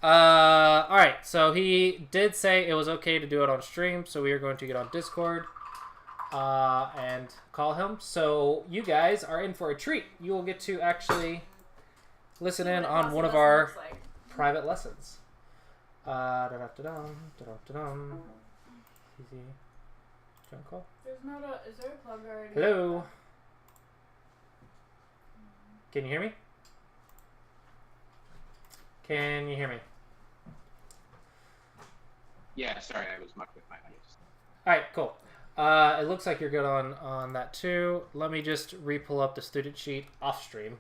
All right. So he did say it was okay to do it on stream, so we are going to get on Discord and call him. So you guys are in for a treat. You will get to actually listen in on one of our private lessons. Easy. Phone call. There's not a. Is there a plug already? Hello. Can you hear me? Can you hear me? Yeah, sorry, I was mucked with my audience. All right, cool. It looks like you're good on that too. Let me just re-pull up the student sheet off stream.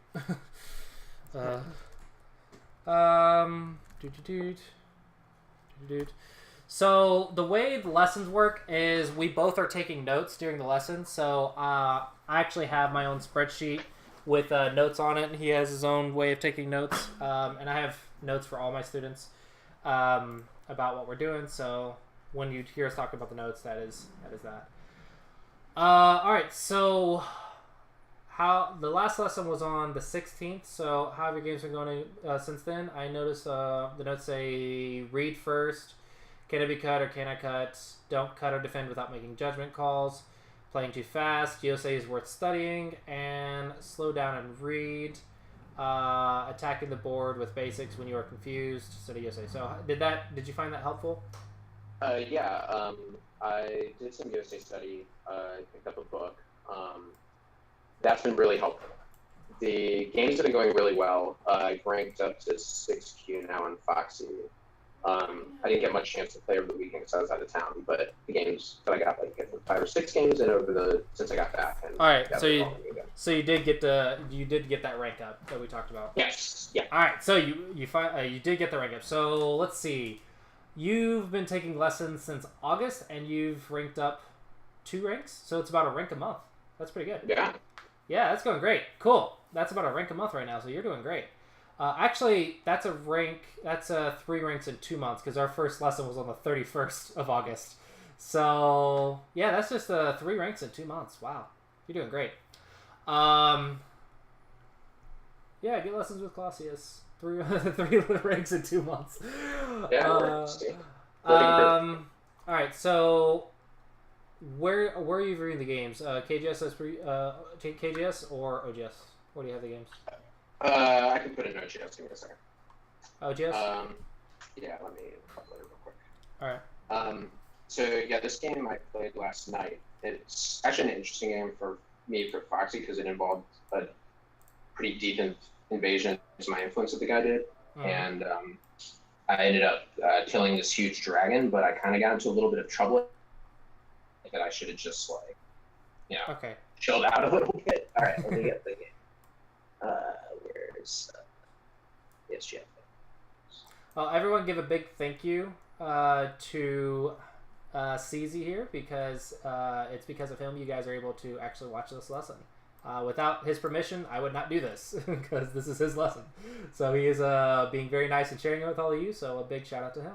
So the way the lessons work is we both are taking notes during the lesson. So I actually have my own spreadsheet with notes on it, and he has his own way of taking notes. And I have notes for all my students about what we're doing. So when you hear us talking about the notes, that is that. All right, so how the last lesson was on the 16th. So how have your games been going since then? I noticed the notes say read first, can it be cut or can I cut, don't cut or defend without making judgment calls, playing too fast, Yosei is worth studying, and slow down and read, attacking the board with basics when you are confused, so to Yosei. So did you find that helpful? Yeah, I did some USA study. I picked up a book. That's been really helpful. The games have been going really well. I've ranked up to 6Q now on Foxy. I didn't get much chance to play over the weekend because I was out of town, but the games that I got, like 5 or 6 games in since I got back. And all right, so you did get that rank up that we talked about. Yes. Yeah. All right, so you did get the rank up. So let's see. You've been taking lessons since August, and you've ranked up 2 ranks. So it's about a rank a month. That's pretty good. Yeah. Yeah, that's going great. Cool. That's about a rank a month right now, so you're doing great. Actually, that's 3 ranks in 2 months, because our first lesson was on the 31st of August. So, yeah, that's just 3 ranks in 2 months. Wow. You're doing great. Yeah, get lessons with Clossi. 3 ranks in 2 months. Yeah, all right, so where are you viewing the games? KGS or OGS? What do you have the games? I can put in OGS. Give me a second. OGS? Yeah, let me upload it real quick. All right. So yeah, this game I played last night. It's actually an interesting game for me for Foxy because it involved a pretty deep invasion into my influence that the guy did, and I ended up killing this huge dragon. But I kind of got into a little bit of trouble that I should have just okay, chilled out a little bit. All right, let me get the game. Where's yes, Jeff? Everyone give a big thank you to CZ here, because it's because of him you guys are able to actually watch this lesson. Without his permission, I would not do this, because this is his lesson. So he is being very nice and sharing it with all of you, so a big shout out to him.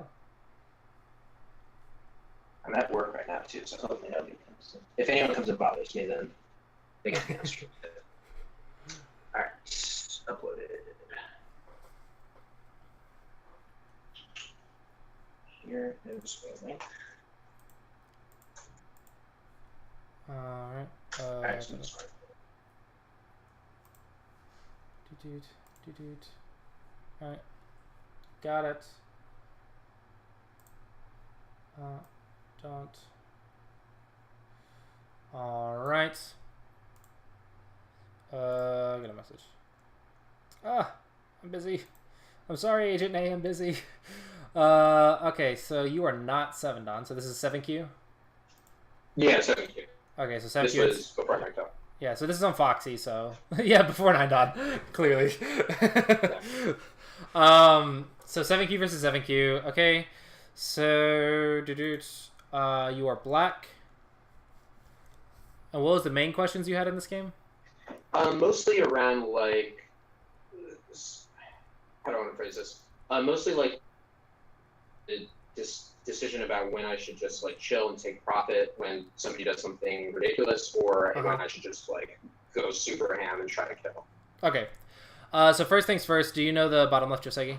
I'm at work right now, too, so hopefully nobody comes. If anyone comes and bothers me, then they get the answer. Alright, uploaded. Here is my link. Alright. Alright. Got it. Don't. Alright. Get a message. I'm busy. I'm sorry, Agent A, I'm busy. Okay, so you are not 7-Don, so this is 7Q? Yeah, 7Q. Okay, so 7Q. This was before I up. Yeah, so this is on Foxy, so yeah, before 9-Don, clearly. So 7Q versus 7Q. Okay, so you are black. And what was the main questions you had in this game? Mostly around like, how do I want to phrase this? Mostly like this decision about when I should just like chill and take profit when somebody does something ridiculous, or when I should just like go super ham and try to kill. Okay. So first things first, do you know the bottom left Josegi?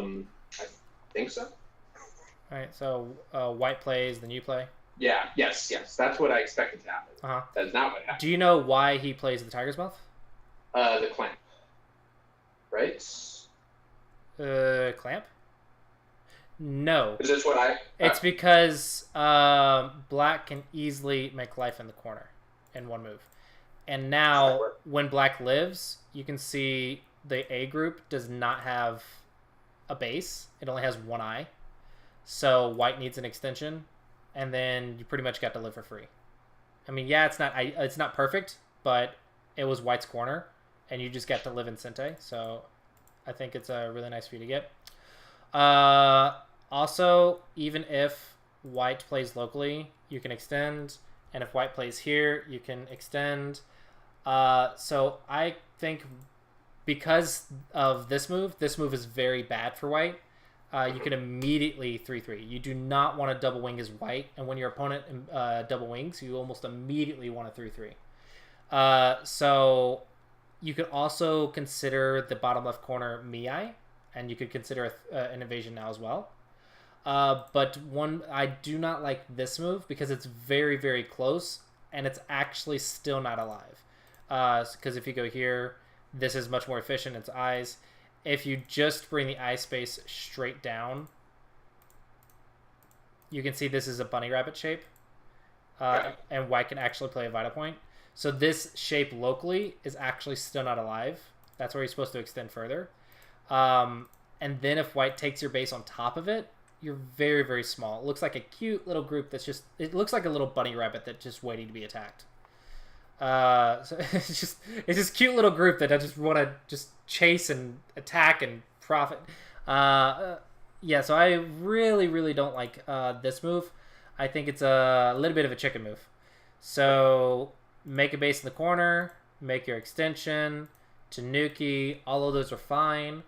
I think so. All right, so white plays, then you play. Yeah, yes. That's what I expected to happen. Uh-huh. That's not what happened. Do you know why he plays the Tiger's Mouth? The clamp, right? Clamp? No. Is this what I... It's because black can easily make life in the corner in one move. And now, when black lives, you can see the A group does not have a base. It only has one eye. So white needs an extension, and then you pretty much got to live for free. I mean, yeah, it's not perfect, but it was white's corner, and you just get to live in Sente. So I think it's really nice for you to get. Also, even if white plays locally, you can extend, and if white plays here, you can extend. So I think because of this move is very bad for white. You can immediately 3-3. You do not want to double wing as white, and when your opponent double wings, you almost immediately want to 3-3. So you could also consider the bottom left corner Miai, and you could consider an invasion now as well. But I do not like this move because it's very, very close, and it's actually still not alive. Because if you go here, this is much more efficient. It's eyes. If you just bring the eye space straight down, you can see this is a bunny rabbit shape. And white can actually play a Vita Point. So this shape locally is actually still not alive. That's where you're supposed to extend further. And then if white takes your base on top of it, you're very, very small. It looks like a cute little group it looks like a little bunny rabbit that's just waiting to be attacked. So it's this cute little group that I just want to just chase and attack and profit. Yeah, so I really, really don't like this move. I think it's a little bit of a chicken move. So make a base in the corner, make your extension, Tanuki, all of those are fine.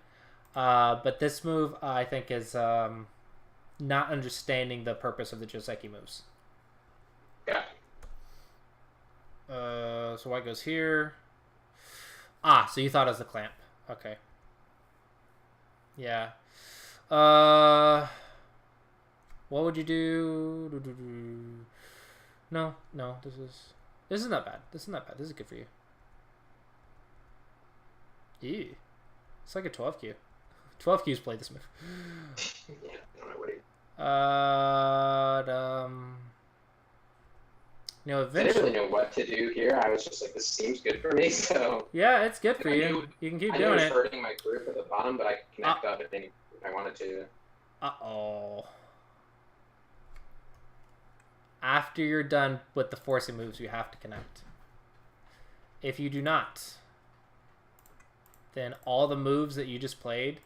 But this move, I think, is not understanding the purpose of the Joseki moves. Yeah. So white goes here. So you thought it was the clamp. Okay. Yeah. What would you do? No. This is not bad. This is good for you. Ew. It's like a 12Q. 12Q's played this move. Yeah, I don't know what eventually... I didn't really know what to do here. I was just like, this seems good for me, so... Yeah, it's good for you. You can keep doing it. I was hurting my group at the bottom, but I could connect up if I wanted to. Uh-oh. After you're done with the forcing moves, you have to connect. If you do not, then all the moves that you just played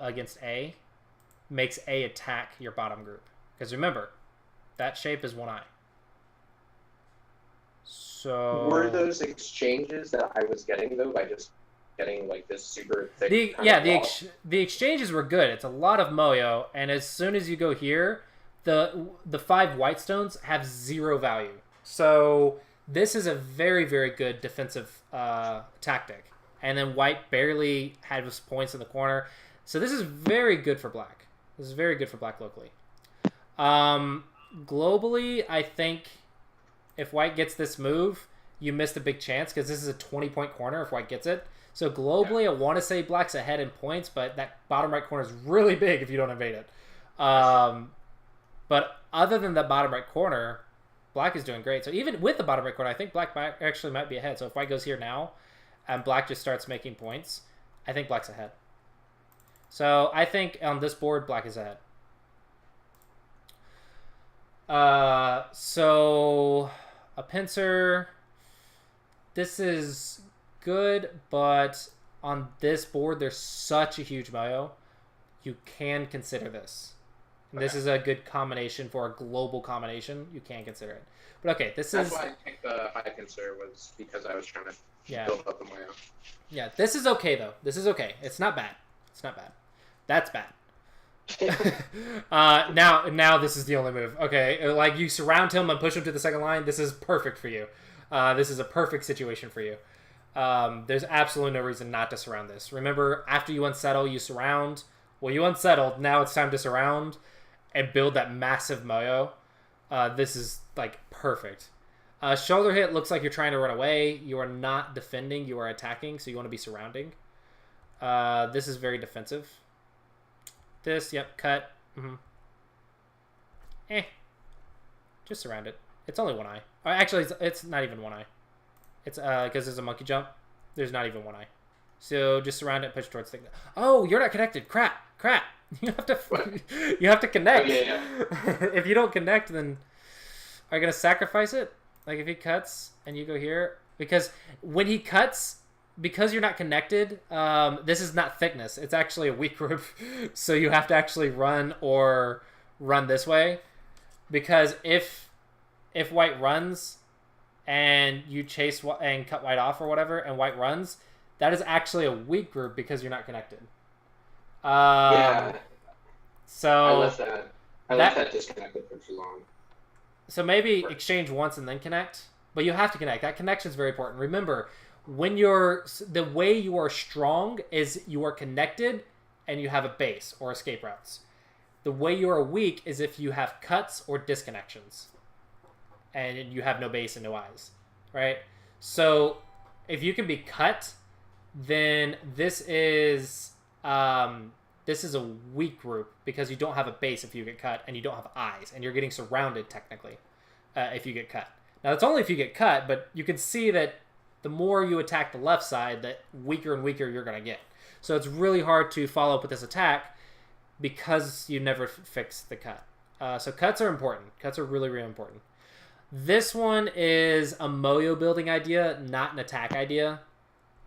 against A makes A attack your bottom group. Because remember, that shape is one eye. So were those exchanges that I was getting though by just getting like this super thick the exchanges were good. It's a lot of Moyo, and as soon as you go here, the 5 white stones have 0 value. So this is a very, very good defensive tactic. And then white barely had his points in the corner. So this is very good for black. This is very good for black locally. Globally, I think if white gets this move, you missed a big chance because this is a 20-point corner if white gets it. So globally, I want to say black's ahead in points, but that bottom right corner is really big if you don't invade it. But other than the bottom right corner, black is doing great. So even with the bottom right corner, I think black actually might be ahead. So if white goes here now and black just starts making points, I think black's ahead. So I think on this board, black is ahead. So a pincer, this is good, but on this board, there's such a huge Moyo. You can consider this. And this is a good combination for a global combination. You can consider it. But okay, That's why I picked the high pincer was because I was trying to build up the Moyo. Yeah, this is okay, though. This is okay. It's not bad. It's not bad. That's bad. Now this is the only move. Okay, like you surround him and push him to the second line. This is perfect for you. This is a perfect situation for you. There's absolutely no reason not to surround this. Remember, after you unsettle, you surround. Well, you unsettled. Now it's time to surround and build that massive moyo. This is like perfect. Shoulder hit looks like you're trying to run away. You are not defending. You are attacking, so you want to be surrounding. This is very defensive. This, yep, cut. Just surround it. It's only one eye. Actually, it's not even one eye. It's because there's a monkey jump. There's not even one eye. So just surround it, push towards the... Oh, you're not connected. Crap. You have to you have to connect. Oh, yeah. If you don't connect, then are you going to sacrifice it? Like if he cuts and you go here? Because when he cuts, because you're not connected, this is not thickness. It's actually a weak group. So you have to actually run this way. Because if white runs and you chase and cut white off or whatever, and white runs, that is actually a weak group because you're not connected. Yeah. So I left that disconnected for too long. So maybe exchange once and then connect, but you have to connect. That connection is very important. Remember, the way you are strong is you are connected and you have a base or escape routes. The way you are weak is if you have cuts or disconnections and you have no base and no eyes, right? So if you can be cut, then this is a weak group because you don't have a base if you get cut and you don't have eyes and you're getting surrounded technically if you get cut. Now that's only if you get cut, but you can see that the more you attack the left side, the weaker and weaker you're going to get. So it's really hard to follow up with this attack because you never fix the cut. So cuts are important. Cuts are really, really important. This one is a moyo building idea, not an attack idea.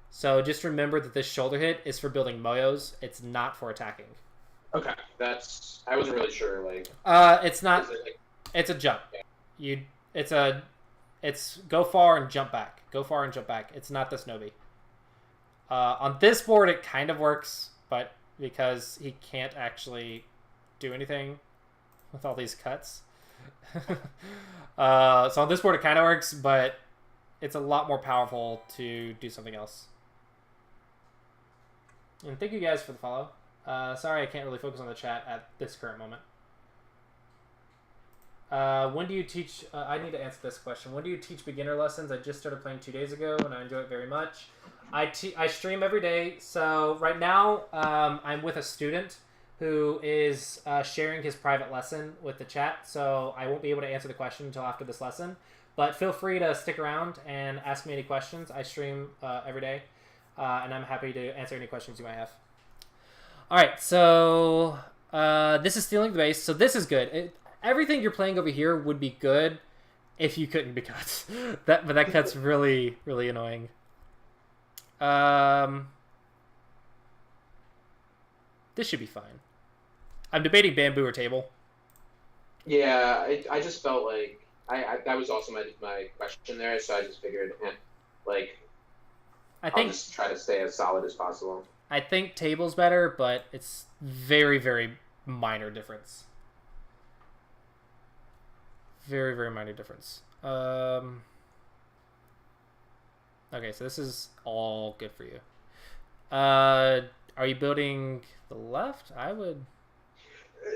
So just remember that this shoulder hit is for building moyos. It's not for attacking. Okay, I wasn't really sure. It's not. It's a jump. It's go far and jump back. Go far and jump back. It's not the Snowbie. On this board, it kind of works, but because he can't actually do anything with all these cuts. So on this board, it kind of works, but it's a lot more powerful to do something else. And thank you guys for the follow. Sorry I can't really focus on the chat at this current moment. When do you teach... I need to answer this question. When do you teach beginner lessons? I just started playing 2 days ago, and I enjoy it very much. I stream every day. So right now, I'm with a student who is sharing his private lesson with the chat. So I won't be able to answer the question until after this lesson. But feel free to stick around and ask me any questions. I stream every day. And I'm happy to answer any questions you might have. All right, so this is stealing the base. So this is good. Everything you're playing over here would be good if you couldn't be cut. But that cut's really, really annoying. This should be fine. I'm debating bamboo or table. Yeah, I just felt like that was also my question there, so I just figured, I'll just try to stay as solid as possible. I think table's better, but it's very, very minor difference. Very, very minor difference. Okay, so this is all good for you. Are you building the left? I would.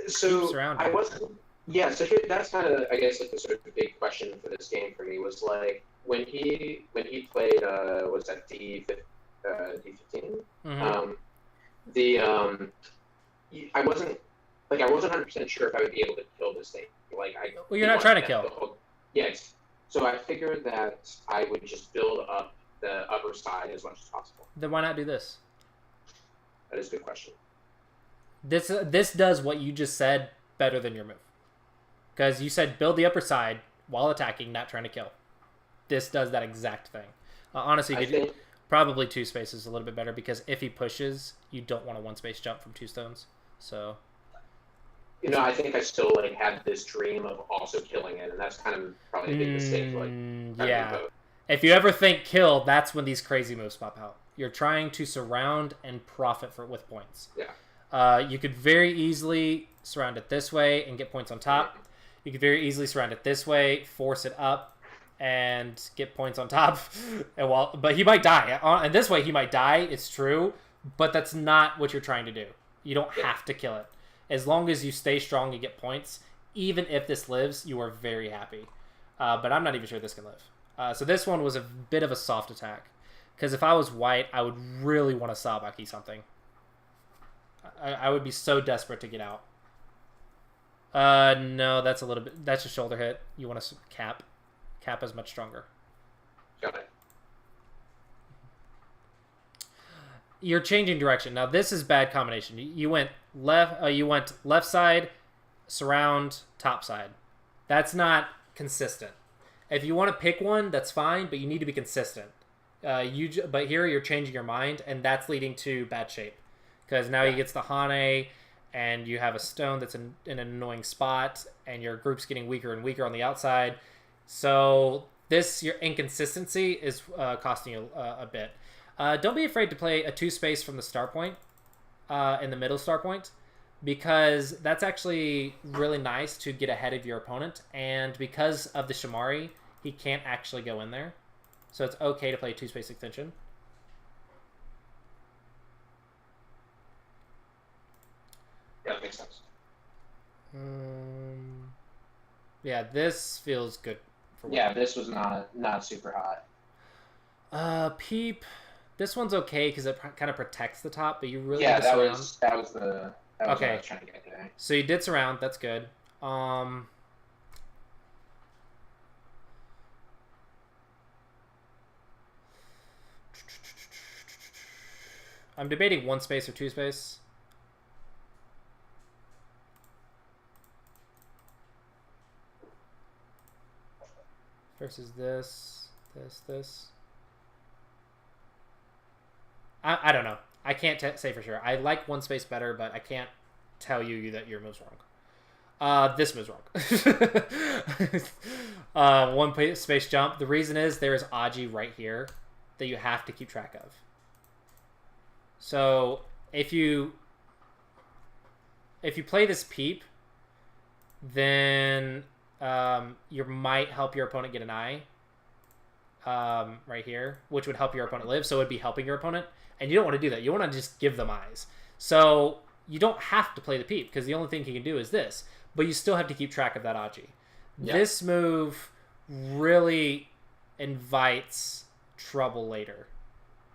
So I wasn't. Yeah, so that's kind of, I guess, the sort of big question for this game for me was when he played was that D15? Mm-hmm. I wasn't 100% sure if I would be able to kill this thing. Well, you're not trying to kill. Yes. So I figured that I would just build up the upper side as much as possible. Then why not do this? That is a good question. This does what you just said better than your move. Because you said build the upper side while attacking, not trying to kill. This does that exact thing. Honestly, probably 2 spaces a little bit better because if he pushes, you don't want a 1 space jump from 2 stones. So... I think I still had this dream of also killing it, and that's kind of probably a big mistake. Yeah. If you ever think kill, that's when these crazy moves pop out. You're trying to surround and profit with points. Yeah. You could very easily surround it this way and get points on top. You could very easily surround it this way, force it up, and get points on top. But he might die. And this way, he might die. It's true, but that's not what you're trying to do. You don't have to kill it. As long as you stay strong and get points, even if this lives, you are very happy. But I'm not even sure this can live. So this one was a bit of a soft attack. Because if I was white, I would really want to Sabaki something. I would be so desperate to get out. No, that's a little bit... That's a shoulder hit. You want to cap. Cap is much stronger. Got it. You're changing direction. Now, this is bad combination. You went left side, surround, top side. That's not consistent. If you want to pick one, that's fine, but you need to be consistent. But here you're changing your mind, and that's leading to bad shape. Because now he gets the Hane, and you have a stone that's in an annoying spot, and your group's getting weaker and weaker on the outside. So your inconsistency is costing you a bit. Don't be afraid to play a 2-space from the start point, in the middle start point, because that's actually really nice to get ahead of your opponent. And because of the Shamari, he can't actually go in there. So it's okay to play a 2-space extension. Yeah, that makes sense. Yeah, this feels good. Yeah, this was not super hot. Peep. This one's okay because it kind of protects the top, but you really yeah, need to surround. that was okay. What I was trying to get there. So you did surround. That's good. I'm debating 1-space or 2-space. Versus this. I don't know. I can't say for sure. I like 1-space better, but I can't tell you that your move's wrong. This move's wrong. 1-space jump. The reason is there is Aji right here that you have to keep track of. So if you play this Peep, then you might help your opponent get an eye right here, which would help your opponent live. So it would be helping your opponent. And you don't want to do that. You want to just give them eyes. So you don't have to play the Peep because the only thing he can do is this. But you still have to keep track of that Aji. Yeah. This move really invites trouble later.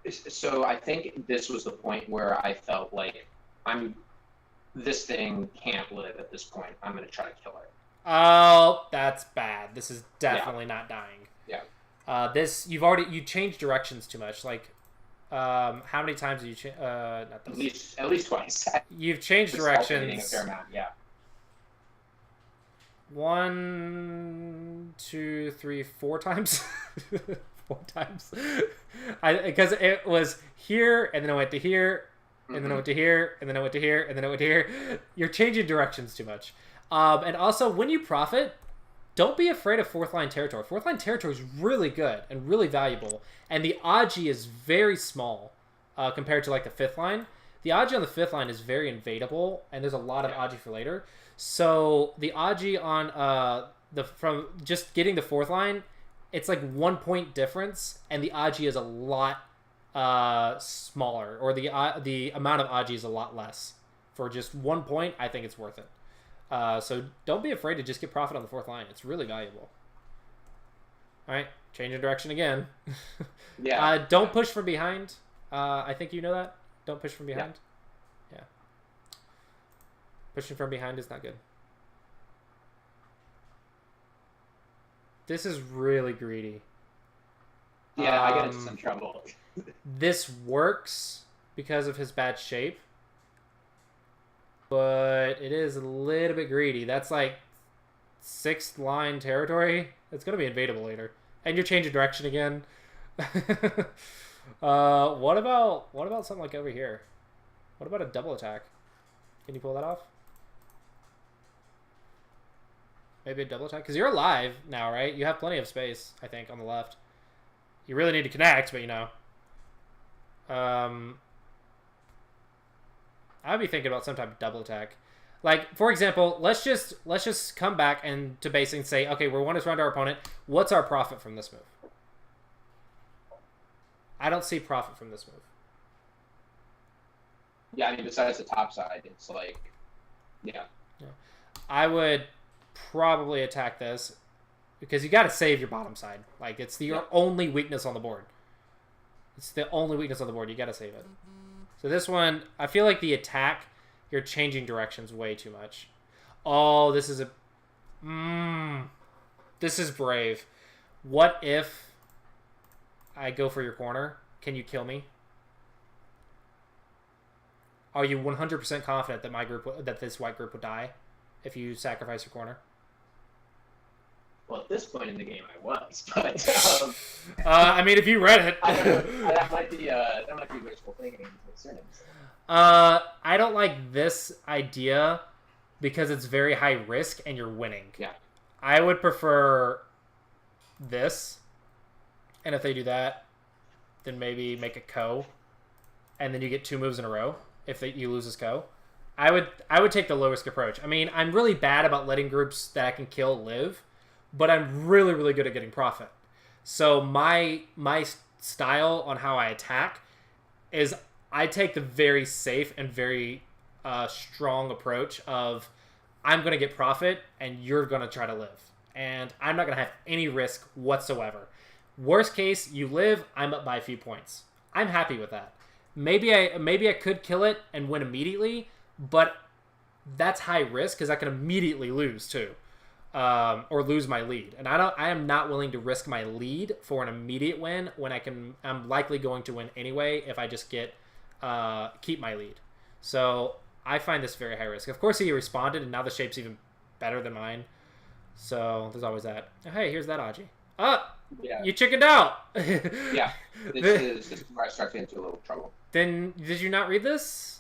So I think this was the point where I felt like this thing can't live at this point. I'm going to try to kill it. Oh, that's bad. This is definitely not dying. Yeah. You changed directions too much. Like, how many times have you changed? Not this. At least twice. You've changed directions. A fair amount, yeah. 1, 2, 3, 4 times. 4 times. Because it was here, and then I went to here, and then I went to here, and then I went to here, and then I went to here. You're changing directions too much. And also, when you profit, don't be afraid of 4th line territory. 4th line territory is really good and really valuable. And the Aji is very small compared to like the 5th line. The Aji on the 5th line is very invadable, and there's a lot of Aji for later. So the Aji on from just getting the 4th line, it's like 1 point difference, and the Aji is a lot smaller, or the amount of Aji is a lot less. For just 1 point, I think it's worth it. So don't be afraid to just get profit on the 4th line. It's really valuable. All right, change of direction again. Yeah. Don't push from behind. I think you know that. Don't push from behind. Yeah. Pushing from behind is not good. This is really greedy. Yeah, I get into some trouble. This works because of his bad shape. But it is a little bit greedy. That's like 6th line territory. It's going to be invadable later. And you're changing direction again. What about something like over here? What about a double attack? Can you pull that off? Maybe a double attack? Because you're alive now, right? You have plenty of space, I think, on the left. You really need to connect, but you know. I'd be thinking about some type of double attack. Like, for example, let's just come back and to basically say, okay, we want to surround our opponent. What's our profit from this move? I don't see profit from this move. Yeah, I mean, besides the top side, it's like, yeah. I would probably attack this because you got to save your bottom side. Like, it's your only weakness on the board. It's the only weakness on the board. You got to save it. So this one, I feel like the attack, you're changing directions way too much. Oh, this is a... this is brave. What if I go for your corner? Can you kill me? Are you 100% confident that that this white group would die if you sacrifice your corner? Well, at this point in the game, I was, but I mean, if you read it, that might be wishful thinking. I don't like this idea because it's very high risk and you're winning. Yeah, I would prefer this, and if they do that, then maybe make a co, and then you get 2 moves in a row. If you lose this co, I would take the low risk approach. I mean, I'm really bad about letting groups that I can kill live, but I'm really, really good at getting profit. So my style on how I attack is I take the very safe and very strong approach of I'm going to get profit and you're going to try to live. And I'm not going to have any risk whatsoever. Worst case, you live, I'm up by a few points. I'm happy with that. Maybe I could kill it and win immediately, but that's high risk because I can immediately lose too. Or lose my lead, and I am not willing to risk my lead for an immediate win when I'm likely going to win anyway if I just keep my lead. So I find this very high risk. Of course, he responded, and now the shape's even better than mine. So there's always that. Oh, hey, here's that Aji. Yeah. You chickened out. Yeah, this is where I start to get into a little trouble. Then did you not read this?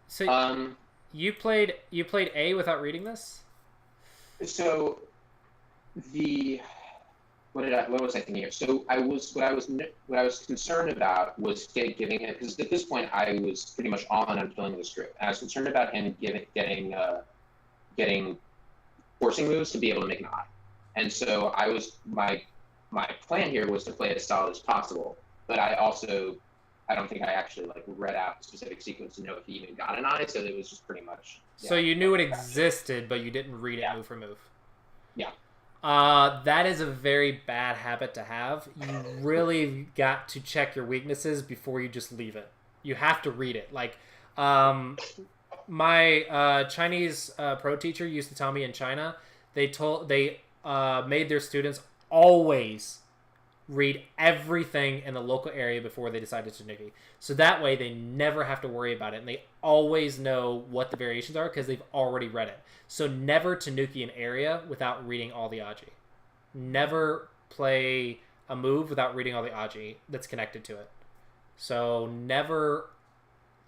So you played A without reading this? So what was I thinking here? So what I was concerned about was giving him, because at this point I was pretty much all in on filling the script. And I was concerned about him getting forcing moves to be able to make an eye. And so my plan here was to play it as solid as possible. But I don't think I actually read out the specific sequence to know if he even got an eye. So it was just pretty much. Yeah, so you knew it existed, but you didn't read it move for move. Yeah. That is a very bad habit to have. You really got to check your weaknesses before you just leave it. You have to read it. Like, my Chinese pro teacher used to tell me in China, they made their students always read everything in the local area before they decided to Nuki. So that way they never have to worry about it, and they always know what the variations are because they've already read it. So never Tanuki an area without reading all the Aji. Never play a move without reading all the Aji that's connected to it. So never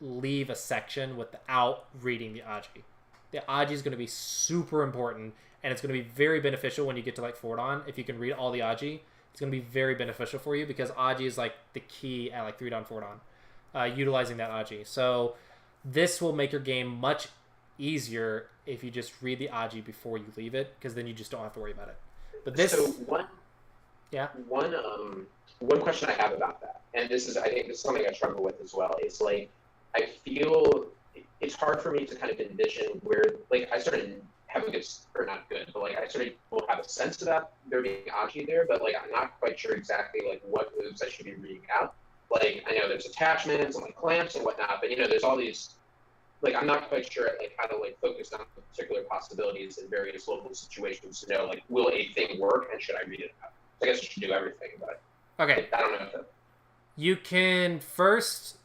leave a section without reading the Aji. The Aji is going to be super important, and it's going to be very beneficial when you get to forward on. If you can read all the Aji, it's going to be very beneficial for you because Aji is the key at 3-down, 4-down, utilizing that Aji. So this will make your game much easier if you just read the Aji before you leave it, because then you just don't have to worry about it. But this, so one question I have about that, and I think this is something I struggle with as well, is I feel it's hard for me to kind of envision where I started have a good, or not good, but I sort of will have a sense about there being Aji there, but I'm not quite sure exactly what moves I should be reading out. I know there's attachments and clamps and whatnot, but there's all these I'm not quite sure how to focus on particular possibilities in various local situations to know will a thing work and should I read it out. So I guess I should do everything, but okay. I don't know if that. You can first.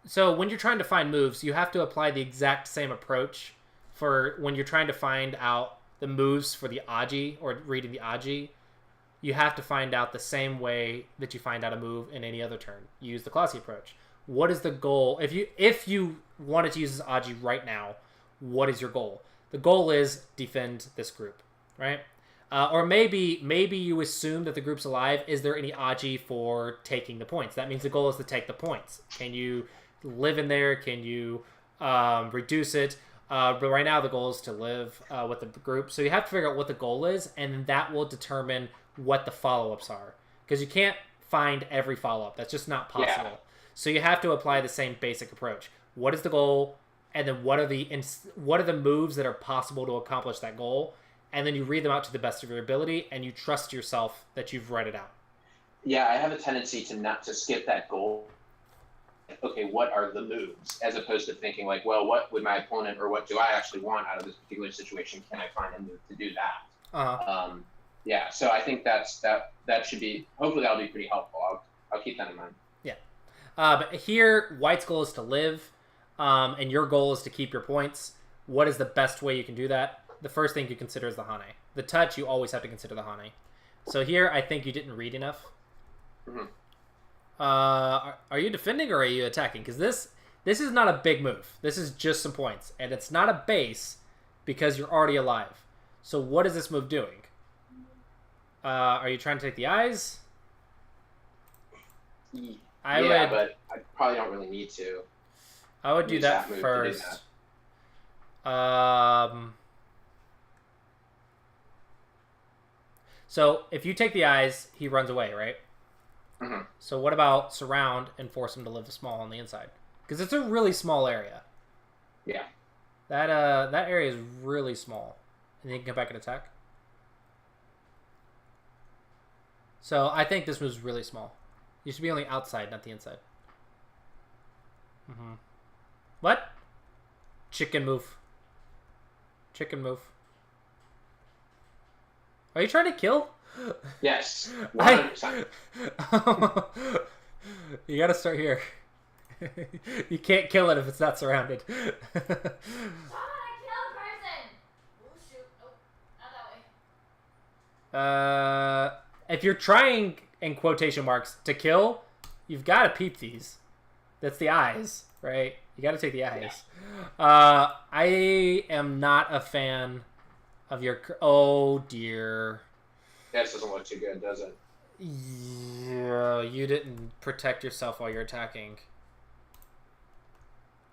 So when you're trying to find moves, you have to apply the exact same approach for when you're trying to find out the moves for the Aji or reading the Aji. You have to find out the same way that you find out a move in any other turn. You use the Clossi approach. What is the goal? If you wanted to use this Aji right now, what is your goal? The goal is defend this group, right? Or maybe you assume that the group's alive. Is there any Aji for taking the points? That means the goal is to take the points. Can you live in there? Can you reduce it? But right now the goal is to live with the group. So you have to figure out what the goal is, and that will determine what the follow-ups are. Because you can't find every follow-up. That's just not possible. Yeah. So you have to apply the same basic approach. What is the goal? And then what are the moves that are possible to accomplish that goal? And then you read them out to the best of your ability, and you trust yourself that you've read it out. Yeah, I have a tendency to skip that goal. Okay, what are the moves? As opposed to thinking like, well, what would my opponent or what do I actually want out of this particular situation? Can I find a move to do that? Uh-huh. Yeah, so I think that should be, hopefully that'll be pretty helpful. I'll keep that in mind. Yeah. But here, White's goal is to live, and your goal is to keep your points. What is the best way you can do that? The first thing you consider is the Hane. The touch, you always have to consider the Hane. So here, I think you didn't read enough. Mm-hmm. Are you defending or are you attacking? Because this is not a big move. This is just some points. And it's not a base because you're already alive. So what is this move doing? Are you trying to take the eyes? But I probably don't really need to. I would do that first. So if you take the eyes, he runs away, right? Mm-hmm. So what about surround and force him to live small on the inside? Because it's a really small area. Yeah. That area is really small. And then you can come back and attack. So I think this was really small. You should be on the outside, not the inside. Mm-hmm. What? Chicken move. Chicken move. Are you trying to kill? Yes. 100%. You gotta start here. You can't kill it if it's not surrounded. If you're trying, in quotation marks, to kill, you've got to peep these. That's the eyes, right? You got to take the eyes. Yeah. I am not a fan of your... Oh, dear. This doesn't look too good, does it? Yeah, you didn't protect yourself while you're attacking.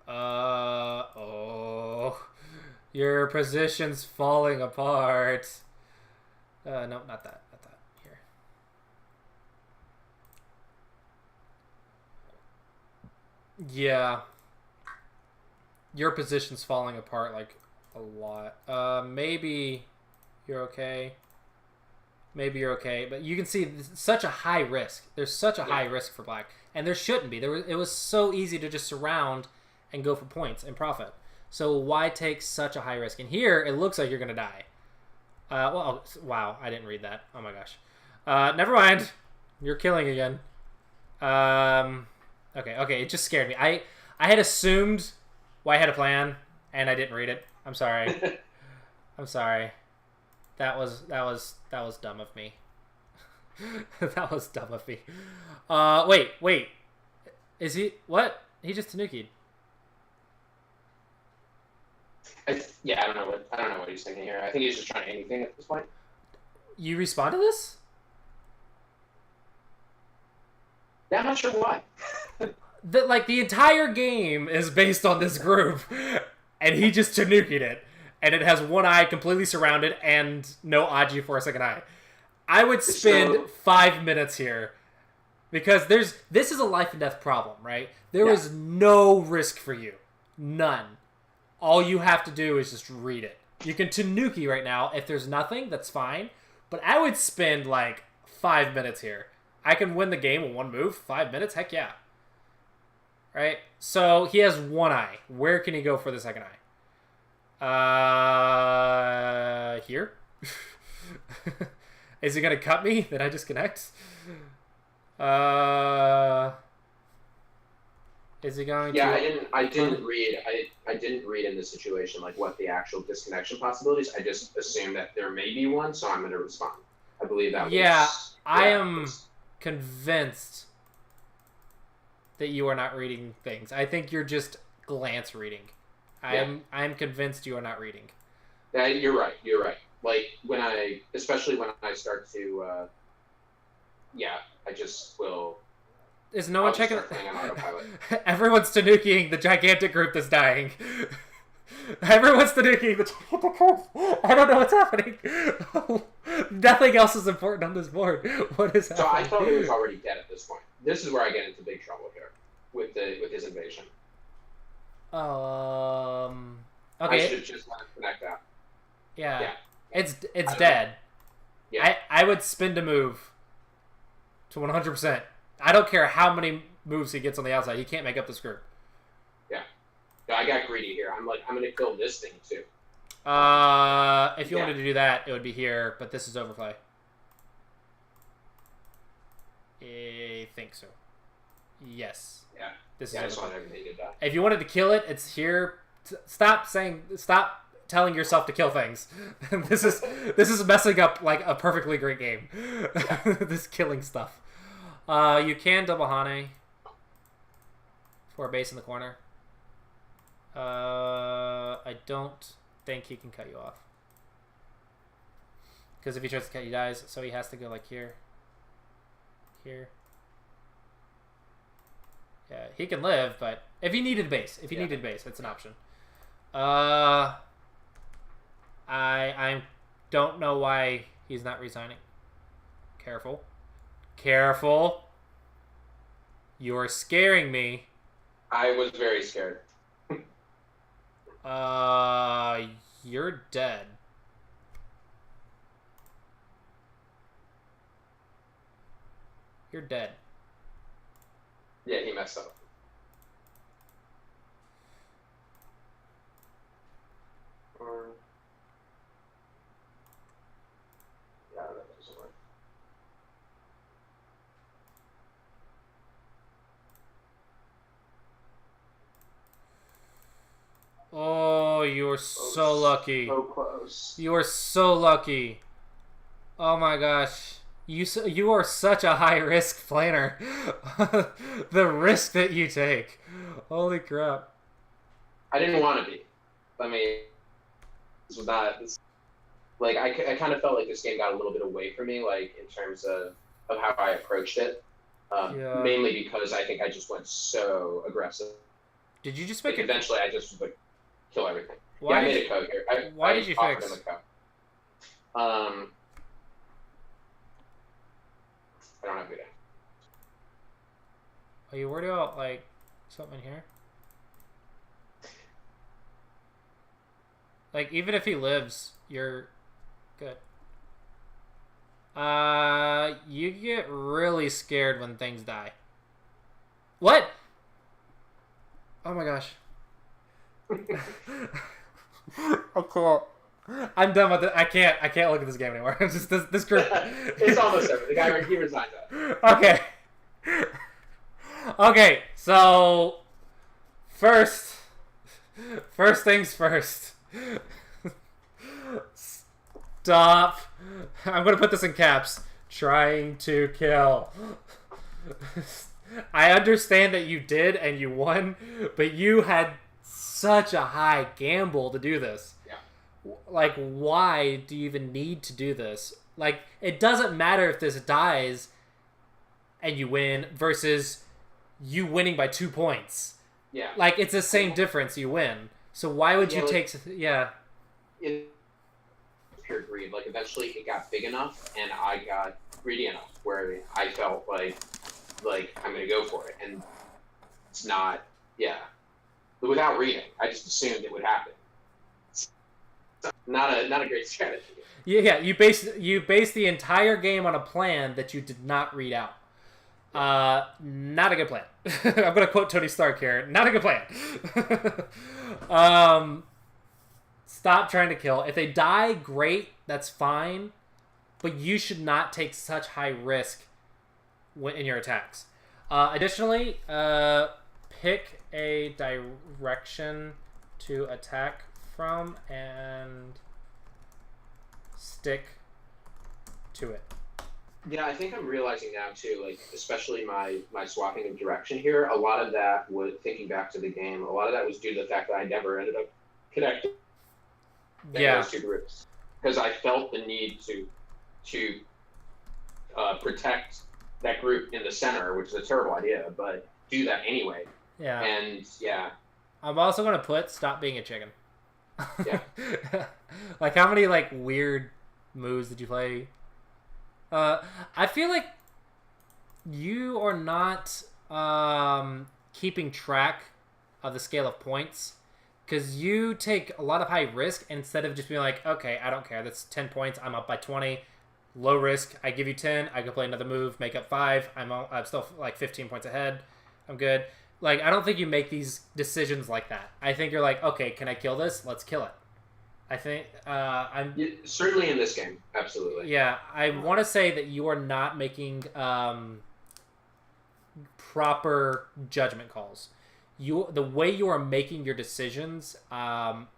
Oh. Your position's falling apart. No, not that. Not that. Here. Yeah. Your position's falling apart, like, a lot. Maybe you're okay. Maybe you're okay. But you can see such a high risk. There's such a high risk for black. And there shouldn't be. It was so easy to just surround and go for points and profit. So why take such a high risk? And here, it looks like you're going to die. Well, wow, I didn't read that. Oh my gosh. Never mind. You're killing again. Okay, it just scared me. I had assumed I had a plan, and I didn't read it. I'm sorry. I'm sorry. That was dumb of me. That was dumb of me. Wait. Is he... What? He just Tanuki'd. I don't know what he's thinking here. I think he's just trying anything at this point. You respond to this? Yeah, I'm not sure why. The entire game is based on this group, and he just Tanuki'd it, and it has one eye completely surrounded and no Aji for a second eye. I would spend 5 minutes here, because this is a life and death problem, right? There is no risk for you. None. All you have to do is just read it. You can Tanuki right now. If there's nothing, that's fine. But I would spend, 5 minutes here. I can win the game in one move. 5 minutes? Heck yeah. Right? So, he has one eye. Where can he go for the second eye? Here? Is he going to cut me? Did I just connect? Is he going to... Yeah, I didn't read in this situation what the actual disconnection possibilities. I just assumed that there may be one, so I'm going to respond. I believe that was... I am convinced that you are not reading things. I think you're just glance reading. I'm convinced you are not reading. Yeah, you're right. Especially when I start to, I just will... Is no one checking? Everyone's Tanukiing the gigantic group that's dying. Everyone's taking the curve. I don't know what's happening. Nothing else is important on this board. What is happening? So I thought he was already dead at this point. This is where I get into big trouble here with his invasion. Okay. I should just let him connect out. Yeah. It's dead. Yeah. I would spin to move to 100%. I don't care how many moves he gets on the outside. He can't make up this group. Yeah. I got greedy here. I'm like, I'm going to kill this thing too. If you wanted to do that, it would be here, but this is overplay. I think so. Yes. Yeah. This I is just overplay. want everything to die. If you wanted to kill it, it's here. Stop telling yourself to kill things. This is messing up like a perfectly great game. This killing stuff. You can double Hane for a base in the corner. I don't think he can cut you off. Because if he tries to cut you, he dies. So he has to go like here. Here. Yeah, he can live, but if he needed base, it's an option. I don't know why he's not resigning. Careful. Careful. You're scaring me. I was very scared. You're dead. You're dead. Yeah, he messed up. Yeah, that doesn't work. Oh, you're so lucky. So close. You are so lucky. Oh my gosh. You are such a high risk planner. The risk that you take. Holy crap. I didn't want to be. I mean, this was not. Like, I kind of felt like this game got a little bit away from me, like, in terms of how I approached it. Mainly because I think I just went so aggressive. Did you just make it? Eventually, I just like kill everything. Why I made a code here. Why did you fix? Him a code. I don't have good. Are you worried about like something here? Like even if he lives, you're good. You get really scared when things die. What? Oh my gosh. I can't. I'm done with it. I can't look at this game anymore. Just this group. It's almost over. The guy right here resigned that. Okay. Okay, so first things first. Stop. I'm gonna put this in caps. Trying to kill. I understand that you did and you won, but you had such a high gamble to do this. Yeah. Like, why do you even need to do this? Like, it doesn't matter if this dies and you win versus you winning by 2 points. Yeah. Like, it's the same difference. You win. So why would you take... Yeah. Pure greed. Like, eventually it got big enough and I got greedy enough where I felt like I'm going to go for it. And it's not... Yeah. But without reading, I just assumed it would happen. It's not a great strategy. Yeah, you base the entire game on a plan that you did not read out. Not a good plan. I'm gonna quote Tony Stark here. Not a good plan. Stop trying to kill. If they die, great. That's fine. But you should not take such high risk in your attacks. Additionally, pick a direction to attack from and stick to it. Yeah, I think I'm realizing now too, like especially my swapping of direction here, a lot of that was thinking back to the game, a lot of that was due to the fact that I never ended up connecting those two groups. Because I felt the need to protect that group in the center, which is a terrible idea, but do that anyway. Yeah. And yeah. I'm also gonna put stop being a chicken. Yeah. Like, how many, like, weird moves did you play? I feel like you are not keeping track of the scale of points because you take a lot of high risk instead of just being like, okay, I don't care. That's 10 points. I'm up by 20. Low risk. I give you 10. I can play another move, make up 5. I'm still like 15 points ahead. I'm good. Like, I don't think you make these decisions like that. I think you're like, okay, can I kill this? Let's kill it. I think I'm certainly in this game, absolutely. Yeah, I want to say that you are not making proper judgment calls. The way you are making your decisions, I'm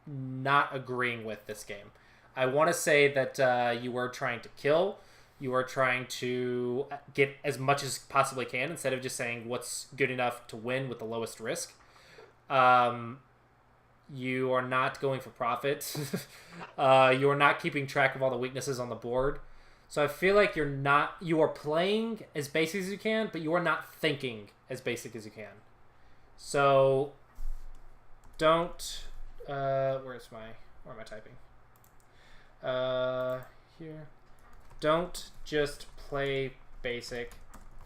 not agreeing with this game. I want to say that you are trying to kill. You are trying to get as much as possibly can instead of just saying what's good enough to win with the lowest risk. You are not going for profit. You are not keeping track of all the weaknesses on the board. So I feel like you are playing as basic as you can, but you are not thinking as basic as you can. So don't, where am I typing? Here. Don't just play basic,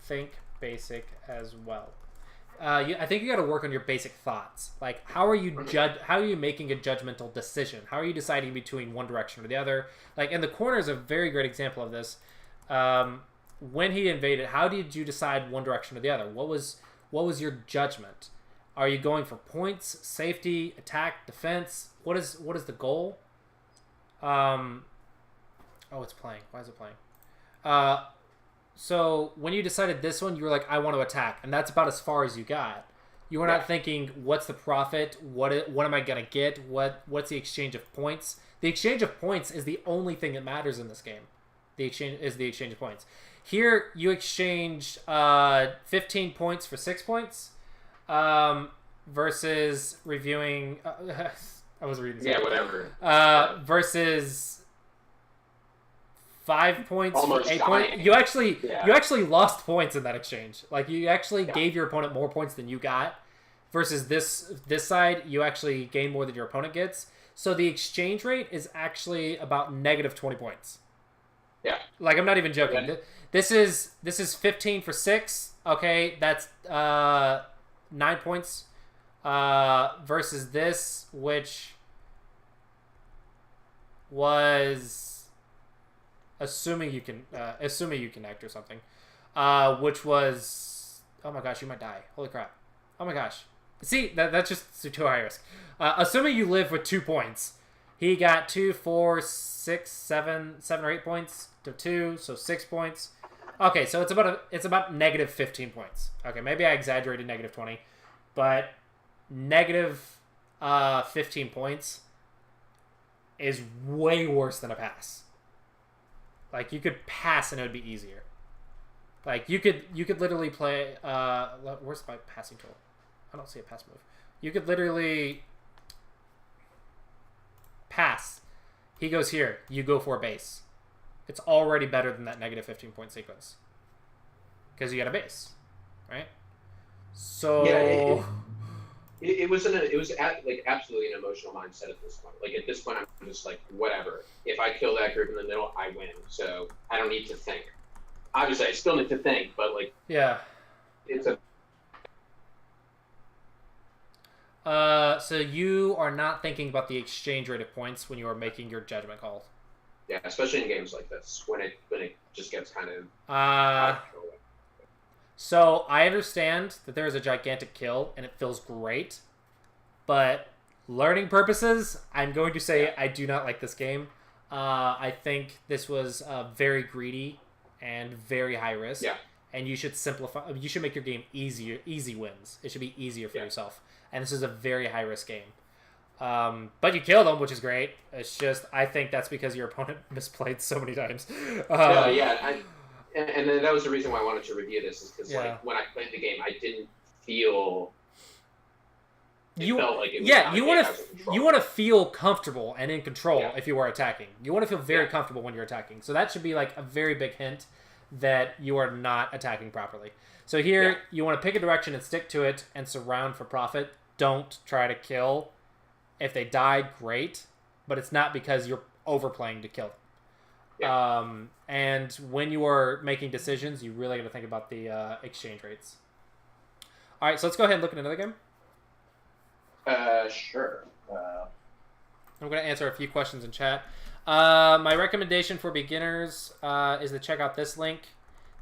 think basic as well. I think you got to work on your basic thoughts. Like, how are you making a judgmental decision? How are you deciding between one direction or the other? Like, and the corner is a very great example of this. When he invaded, how did you decide one direction or the other? What was your judgment? Are you going for points, safety, attack, defense? What is the goal? Oh, it's playing. Why is it playing? So when you decided this one, you were like, I want to attack. And that's about as far as you got. You were not thinking, what's the profit? What am I going to get? What's the exchange of points? The exchange of points is the only thing that matters in this game. The exchange of points. Here, you exchange 15 points for 6 points versus reviewing... I was reading something. Yeah, whatever. Versus... 5 points, almost 8 dying. points. You actually lost points in that exchange. Like, you actually gave your opponent more points than you got. Versus this side, you actually gain more than your opponent gets. So the exchange rate is actually about negative 20 points. Yeah. Like, I'm not even joking. Yeah. This is 15 for 6. Okay, that's 9 points. Versus this, which was... assuming you connect or something, which was, oh my gosh, you might die. Holy crap. Oh my gosh. See, that's just too high risk. Assuming you live with 2 points, he got 2, 4, 6, 7 or 8 points to 2, so 6 points. Okay, so it's about negative 15 points. Okay, maybe I exaggerated negative 20, but negative 15 points is way worse than a pass. Like, you could pass and it would be easier. Like, you could literally play... where's my passing tool? I don't see a pass move. You could literally pass. He goes here. You go for a base. It's already better than that negative 15-point sequence. Because you got a base. Right? So... Yeah, it was absolutely an emotional mindset at this point. Like, at this point, I'm just like, whatever. If I kill that group in the middle, I win. So I don't need to think. Obviously, I still need to think, but like, yeah, it's a. So you are not thinking about the exchange rate of points when you are making your judgment call. Yeah, especially in games like this when it just gets kind of. So I understand that there is a gigantic kill and it feels great, but learning purposes, I'm going to say I do not like this game. I think this was very greedy and very high risk. Yeah. And you should simplify. You should make your game easy wins. It should be easier for yourself. And this is a very high risk game. But you kill them, which is great. It's just I think that's because your opponent misplayed so many times. And that was the reason why I wanted to review this, is because like when I played the game, I didn't feel. Felt like it was you want to feel comfortable and in control if you are attacking. You want to feel very comfortable when you're attacking. So that should be like a very big hint that you are not attacking properly. So here you want to pick a direction and stick to it and surround for profit. Don't try to kill. If they die, great, but it's not because you're overplaying to kill them. Yeah. And when you are making decisions, you really got to think about the exchange rates. All right, so let's go ahead and look at another game. Sure. I'm going to answer a few questions in chat. My recommendation for beginners is to check out this link.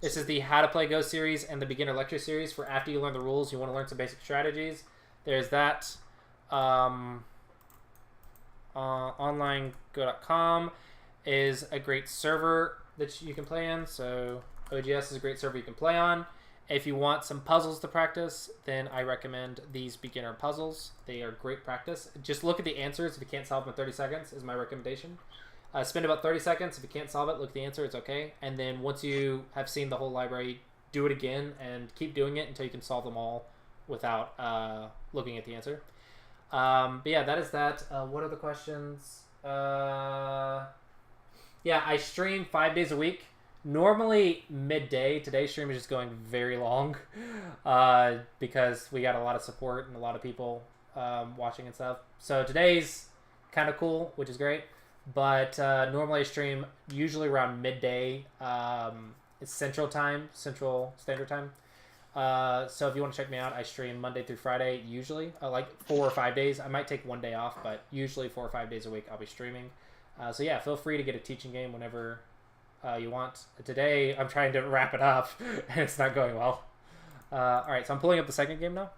This is the How to Play Go series and the Beginner Lecture series for after you learn the rules, you want to learn some basic strategies. There's that. OnlineGo.com is a great server that you can play in. So OGS is a great server you can play on. If you want some puzzles to practice, then I recommend these beginner puzzles. They are great practice. Just look at the answers. If you can't solve them in 30 seconds is my recommendation. Spend about 30 seconds. If you can't solve it, look at the answer. It's okay. And then once you have seen the whole library, do it again and keep doing it until you can solve them all without looking at the answer. But yeah, that is that. What are the questions? Yeah, I stream 5 days a week. Normally midday. Today's stream is just going very long because we got a lot of support and a lot of people watching and stuff. So today's kind of cool, which is great. But normally I stream usually around midday. It's Central Standard Time. So if you want to check me out, I stream Monday through Friday usually. Like 4 or 5 days. I might take one day off, but usually 4 or 5 days a week I'll be streaming. So yeah, feel free to get a teaching game whenever you want. Today I'm trying to wrap it up and it's not going well. All right, so I'm pulling up the second game now.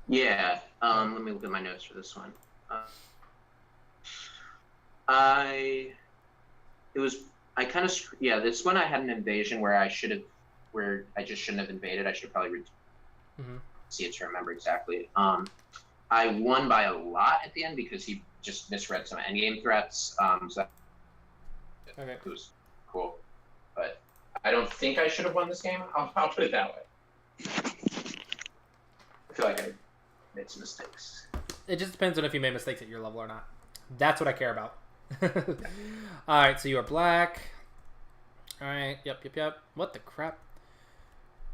Yeah. Let me look at my notes for this one. This one I had an invasion where I just shouldn't have invaded. I should probably see it to remember exactly. I won by a lot at the end because he just misread some endgame threats. So Okay. it was cool, but I don't think I should have won this game. I'll put it that way. I feel like I made some mistakes. It just depends on if you made mistakes at your level or not. That's what I care about. All right, so you are black. All right, yep. What the crap?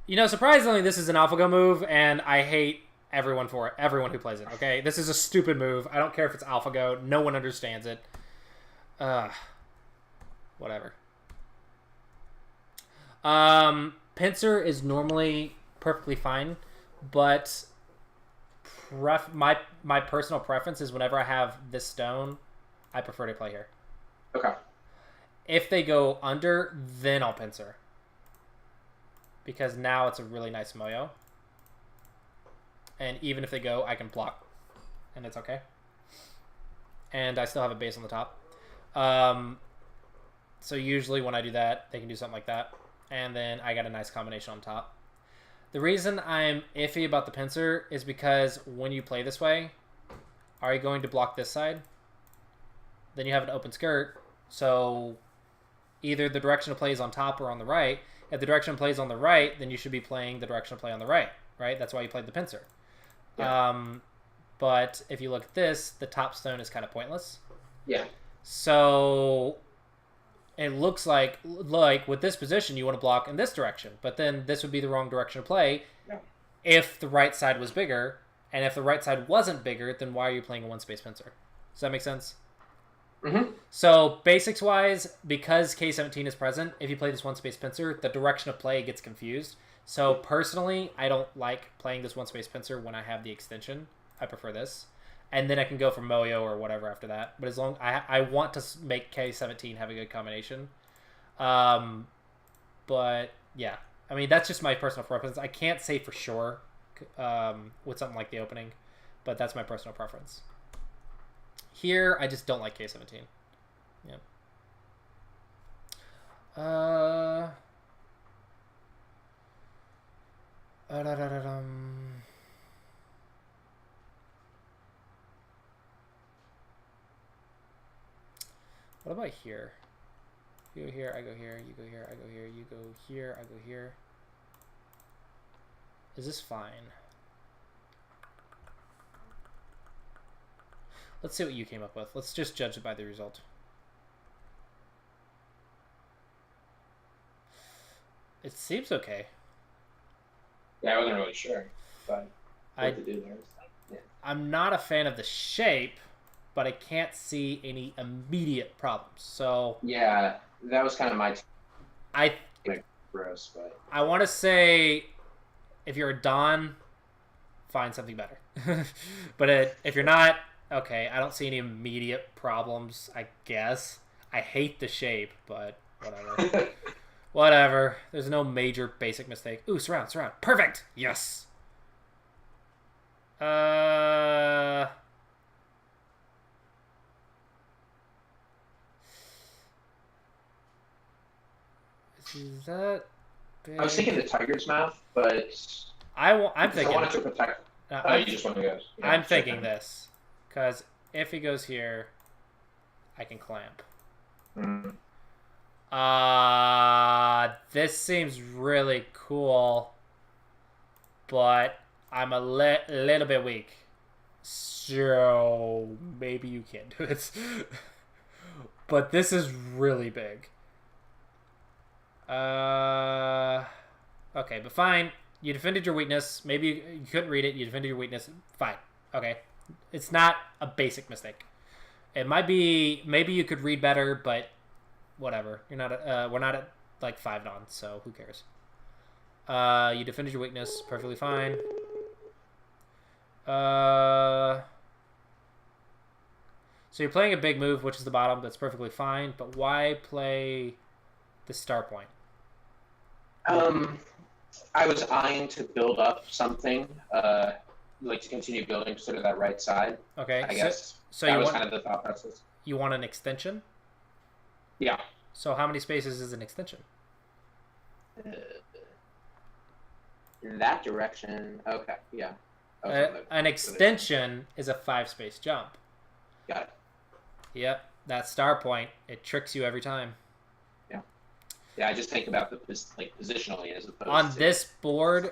You know, surprisingly, this is an AlphaGo move, and I hate everyone for it. Everyone who plays it, okay? This is a stupid move. I don't care if it's AlphaGo. No one understands it. Whatever. Pincer is normally perfectly fine, but my personal preference is whenever I have this stone, I prefer to play here. Okay. If they go under, then I'll pincer. Because now it's a really nice moyo. And even if they go, I can block. And it's okay. And I still have a base on the top. So usually when I do that, they can do something like that. And then I got a nice combination on top. The reason I'm iffy about the pincer is because when you play this way, are you going to block this side? Then you have an open skirt. So either the direction of play is on top or on the right. If the direction of play is on the right, then you should be playing the direction of play on the right, right? That's why you played the pincer. Yeah. But if you look at this, the top stone is kind of pointless. Yeah. So it looks like with this position, you want to block in this direction. But then this would be the wrong direction to play if the right side was bigger. And if the right side wasn't bigger, then why are you playing a one-space pincer? Does that make sense? Mm-hmm. So basics-wise, because K17 is present, if you play this one-space pincer, the direction of play gets confused. So personally, I don't like playing this one-space pincer when I have the extension. I prefer this. And then I can go for Moyo or whatever after that. But as long I want to make K17 have a good combination. But yeah, I mean that's just my personal preference. I can't say for sure with something like the opening, but that's my personal preference. Here, I just don't like K17. Yeah. What about here? You go here, I go here, you go here, I go here, you go here, I go here. Is this fine? Let's see what you came up with. Let's just judge it by the result. It seems okay. Yeah, I wasn't really sure, but what to do there. Yeah. I'm not a fan of the shape, but I can't see any immediate problems. So Yeah, that was kind of my I gross, but I want to say if you're a Don, find something better. But if you're not, okay, I don't see any immediate problems, I guess. I hate the shape, but whatever. Whatever. There's no major basic mistake. Ooh, surround. Perfect! Yes! Is that big? I was thinking the tiger's mouth, but I'm thinking. I wanted to protect. You just want to go. Yeah, I'm thinking this, because if he goes here, I can clamp. Mm-hmm. This seems really cool, but I'm a little bit weak. So maybe you can't do it. But this is really big. Okay, but fine. You defended your weakness. Maybe you couldn't read it. You defended your weakness. Fine. Okay. It's not a basic mistake. It might be, maybe you could read better, but whatever. You're not, we're not at like 5 non, so who cares? You defended your weakness. Perfectly fine. So you're playing a big move, which is the bottom. That's perfectly fine, but why play the star point? I was eyeing to build up something, like to continue building sort of that right side. Okay. I guess. So that you was want, kind of the thought process. you want an extension? Yeah. So how many spaces is an extension? In that direction. Okay. Yeah. An extension is a 5-space jump. Got it. Yep. That star point, it tricks you every time. Yeah, I just think about the positionally as opposed On to this board,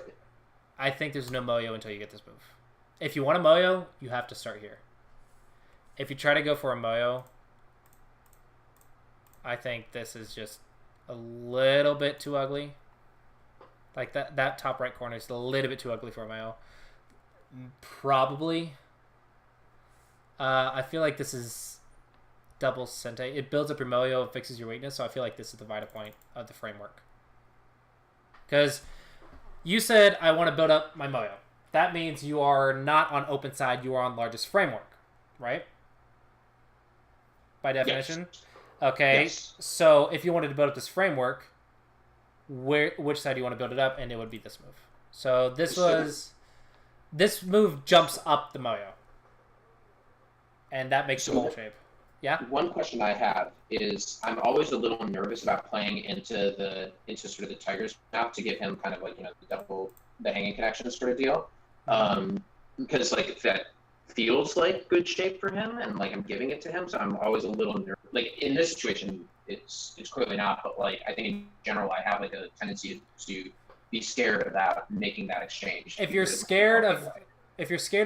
I think there's no Moyo until you get this move. If you want a Moyo, you have to start here. If you try to go for a Moyo, I think this is just a little bit too ugly. Like that top right corner is a little bit too ugly for a Moyo. Probably. I feel like this is double Sente. It builds up your Moyo and fixes your weakness, so I feel like this is the vital point of the framework. Because you said, I want to build up my Moyo. That means you are not on open side, you are on largest framework, right? By definition? Yes. Okay, Yes. So if you wanted to build up this framework, which side do you want to build it up? And it would be this move. So this move jumps up the Moyo. And that makes the bowl shape. Yeah. One question I have is I'm always a little nervous about playing into sort of the tiger's mouth to give him kind of like, the hanging connection sort of deal. Because like that feels like good shape for him and like I'm giving it to him, so I'm always a little nervous. Like in this situation it's clearly not, but like I think in general I have like a tendency to be scared about making that exchange. If you're scared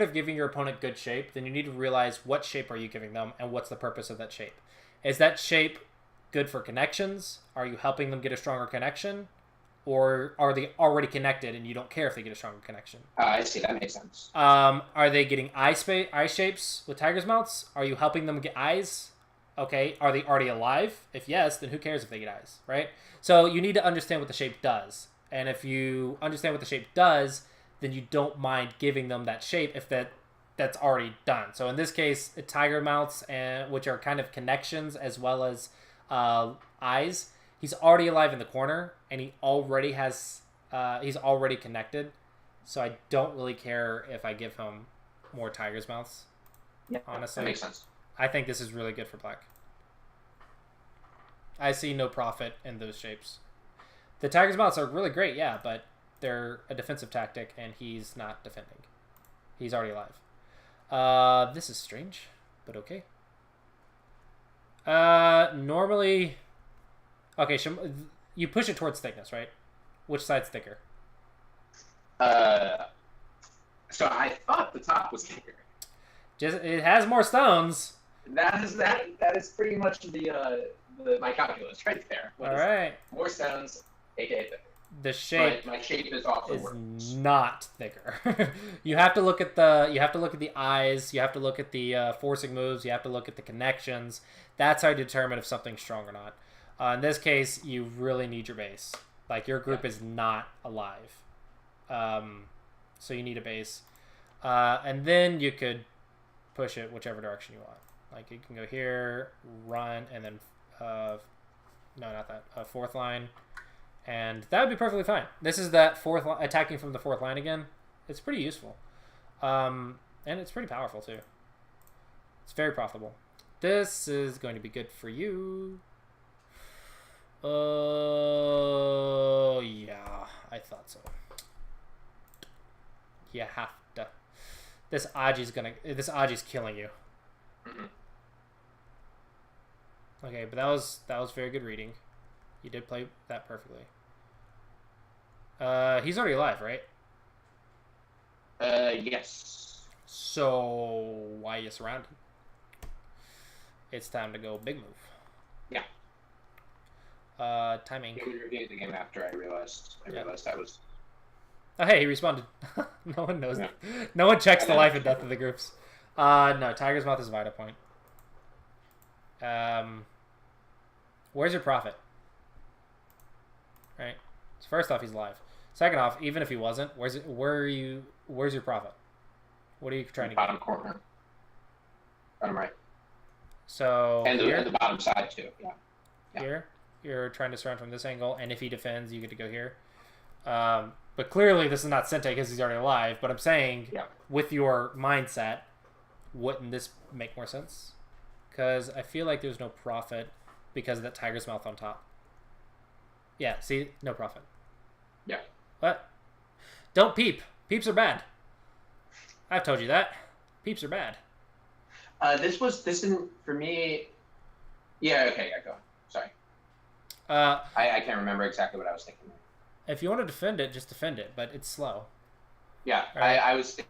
of giving your opponent good shape, then you need to realize what shape are you giving them and what's the purpose of that shape. Is that shape good for connections? Are you helping them get a stronger connection? Or are they already connected and you don't care if they get a stronger connection? I see, that makes sense. Are they getting eye shapes with tiger's mouths? Are you helping them get eyes? Okay, are they already alive? If yes, then who cares if they get eyes, right? So you need to understand what the shape does. And if you understand what the shape does, then you don't mind giving them that shape if that's already done. So in this case, tiger mouths, which are kind of connections as well as eyes, he's already alive in the corner, and he already has he's already connected. So I don't really care if I give him more tiger's mouths. Yeah, honestly, that makes sense. I think this is really good for black. I see no profit in those shapes. The tiger's mouths are really great, yeah, but they're a defensive tactic, and he's not defending. He's already alive. This is strange, but okay. Normally... Okay, you push it towards thickness, right? Which side's thicker? So I thought the top was thicker. It has more stones. That is pretty much my calculus right there. All right. More stones, aka thicker. the shape my shape is also is worse. not thicker. You have to look at the eyes. You have to look at the forcing moves. You have to look at the connections. That's how you determine if something's strong or not. In this case, you really need your base. Like your group is not alive, so you need a base, and then you could push it whichever direction you want. Like you can go here, run, and then no, not that fourth line. And that would be perfectly fine. This is that fourth line, attacking from the fourth line again. It's pretty useful. And it's pretty powerful, too. It's very profitable. This is going to be good for you. Oh, yeah. I thought so. You have to. This Aji's killing you. Mm-hmm. Okay, but that was very good reading. You did play that perfectly. He's already alive, right? Yes. So why you surround him? It's time to go big move. Yeah. Timing. Yeah, we reviewed the game after I realized that was. Oh, hey, he responded. No one knows. Yeah. No one checks the life and death of the groups. No, Tiger's Mouth is Vita Point. Where's your profit? Right. So first off, he's alive. Second off, even if he wasn't, where's your profit? What are you trying to Bottom corner. Bottom right. So And here, the bottom side too. Yeah. here, you're trying to surround from this angle, and if he defends, you get to go here. But clearly, this is not Sente because he's already alive. But I'm saying, with your mindset, wouldn't this make more sense? Because I feel like there's no profit because of that Tiger's Mouth on top. Yeah, see? No profit. Yeah. What? Don't peep. Peeps are bad. I've told you that. Peeps are bad. This didn't, for me... Yeah, okay, yeah, go on. Sorry. I can't remember exactly what I was thinking. If you want to defend it, just defend it, but it's slow. Yeah, right. I was thinking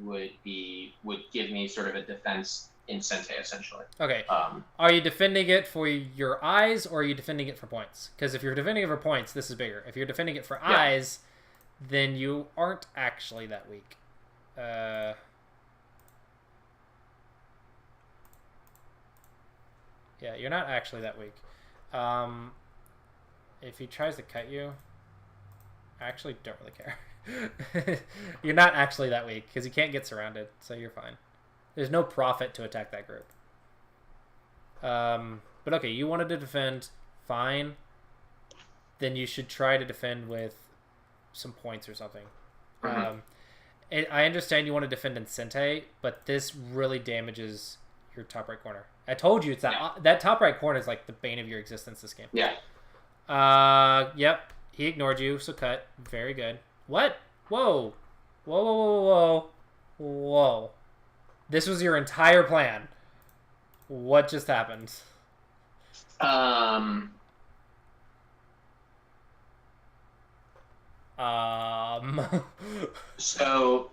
would give me sort of a defense in Sente, essentially. Okay. Are you defending it for your eyes, or are you defending it for points? Because if you're defending it for points, this is bigger. If you're defending it for eyes, then you aren't actually that weak. Yeah, you're not actually that weak. If he tries to cut you, I actually don't really care. You're not actually that weak, because you can't get surrounded, so you're fine. There's no profit to attack that group. But okay, you wanted to defend, fine. Then you should try to defend with some points or something. Mm-hmm. I understand you want to defend in Sente, but this really damages your top right corner. I told you it's that top right corner is like the bane of your existence this game. Yeah. Yep. He ignored you, so cut. Very good. What? Whoa. Whoa, whoa, whoa, whoa. Whoa. This was your entire plan. What just happened? So...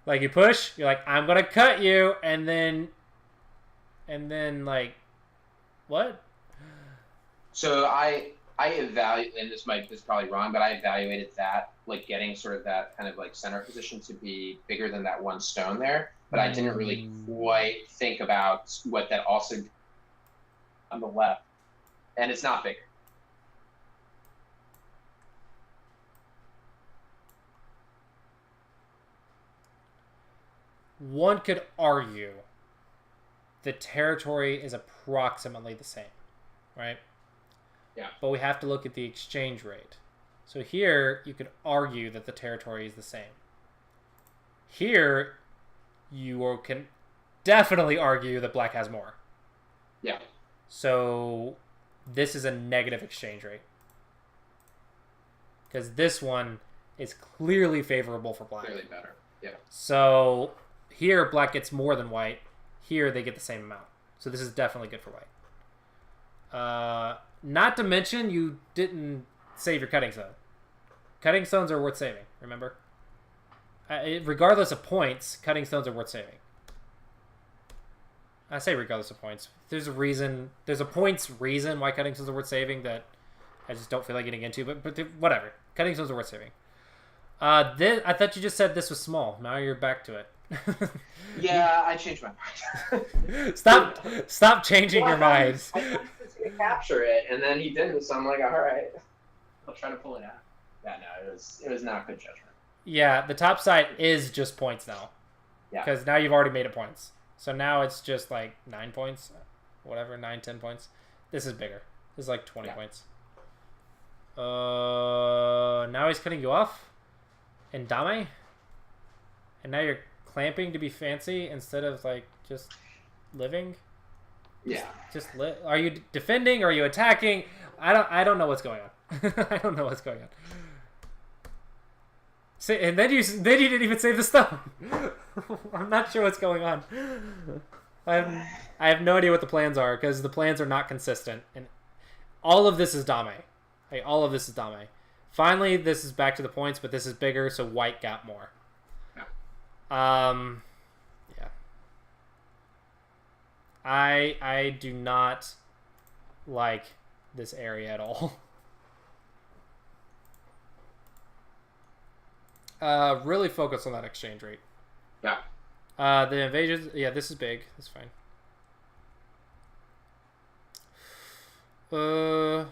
Like, you push, you're like, I'm gonna cut you, and then, like, what? So I evaluate, and this is probably wrong, but I evaluated that, like, getting sort of that kind of, like, center position to be bigger than that one stone there, but I didn't really quite think about what that also on the left, and it's not bigger. One could argue the territory is approximately the same, right? Yeah. But we have to look at the exchange rate. So here, you could argue that the territory is the same. Here, you can definitely argue that black has more. Yeah. So this is a negative exchange rate. Because this one is clearly favorable for black. Clearly better, yeah. So here, black gets more than white. Here, they get the same amount. So this is definitely good for white. Not to mention, you didn't save your cutting stone. Cutting stones are worth saving, remember? Regardless of points, cutting stones are worth saving. I say regardless of points. There's a reason. There's a points reason why cutting stones are worth saving that I just don't feel like getting into. But whatever. Cutting stones are worth saving. I thought you just said this was small. Now you're back to it. Yeah, I changed my mind. Stop changing your mind. I thought he was going to capture it, and then he didn't, so I'm like, all right. I'll try to pull it out. Yeah, no, it was not good judgment. Yeah, the top side is just points now. Yeah. Because now you've already made it points. So now it's just like 9 points. Whatever, 9, 10 points. This is bigger. This is like 20 points. Now he's cutting you off. And Dame. And now you're clamping to be fancy instead of like just living. Yeah. Just are you defending? Or are you attacking? I don't know what's going on. I don't know what's going on. And then you didn't even save the stone. I'm not sure what's going on. I have no idea what the plans are because the plans are not consistent, and all of this is Dame. Like, all of this is Dame. Finally, this is back to the points, but this is bigger, so white got more. Yeah. I do not like this area at all. Really focus on that exchange rate. Yeah. The invasions, yeah, this is big. That's fine. Okay.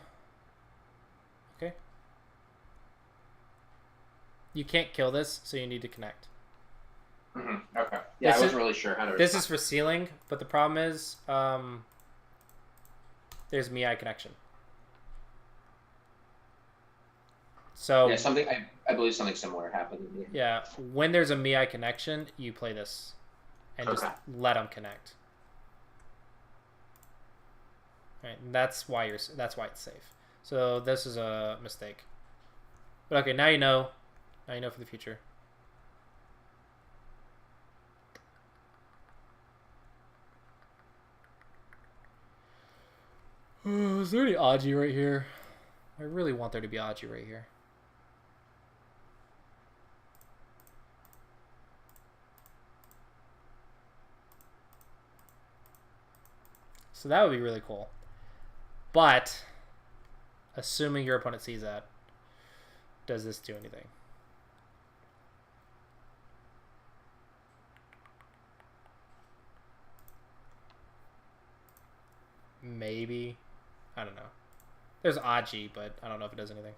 You can't kill this, so you need to connect. Mm-hmm. Okay. Yeah, I wasn't really sure how to. This is for sealing, but the problem is, there's Miai connection. So yeah, something I believe something similar happened. Yeah, when there's a Miai connection, you play this, and just let them connect. Right, and that's why it's safe. So this is a mistake. But okay, now you know. Now you know for the future. Is there any Aji right here? I really want there to be Aji right here. So that would be really cool. But, assuming your opponent sees that, does this do anything? Maybe. I don't know. There's Aji, but I don't know if it does anything.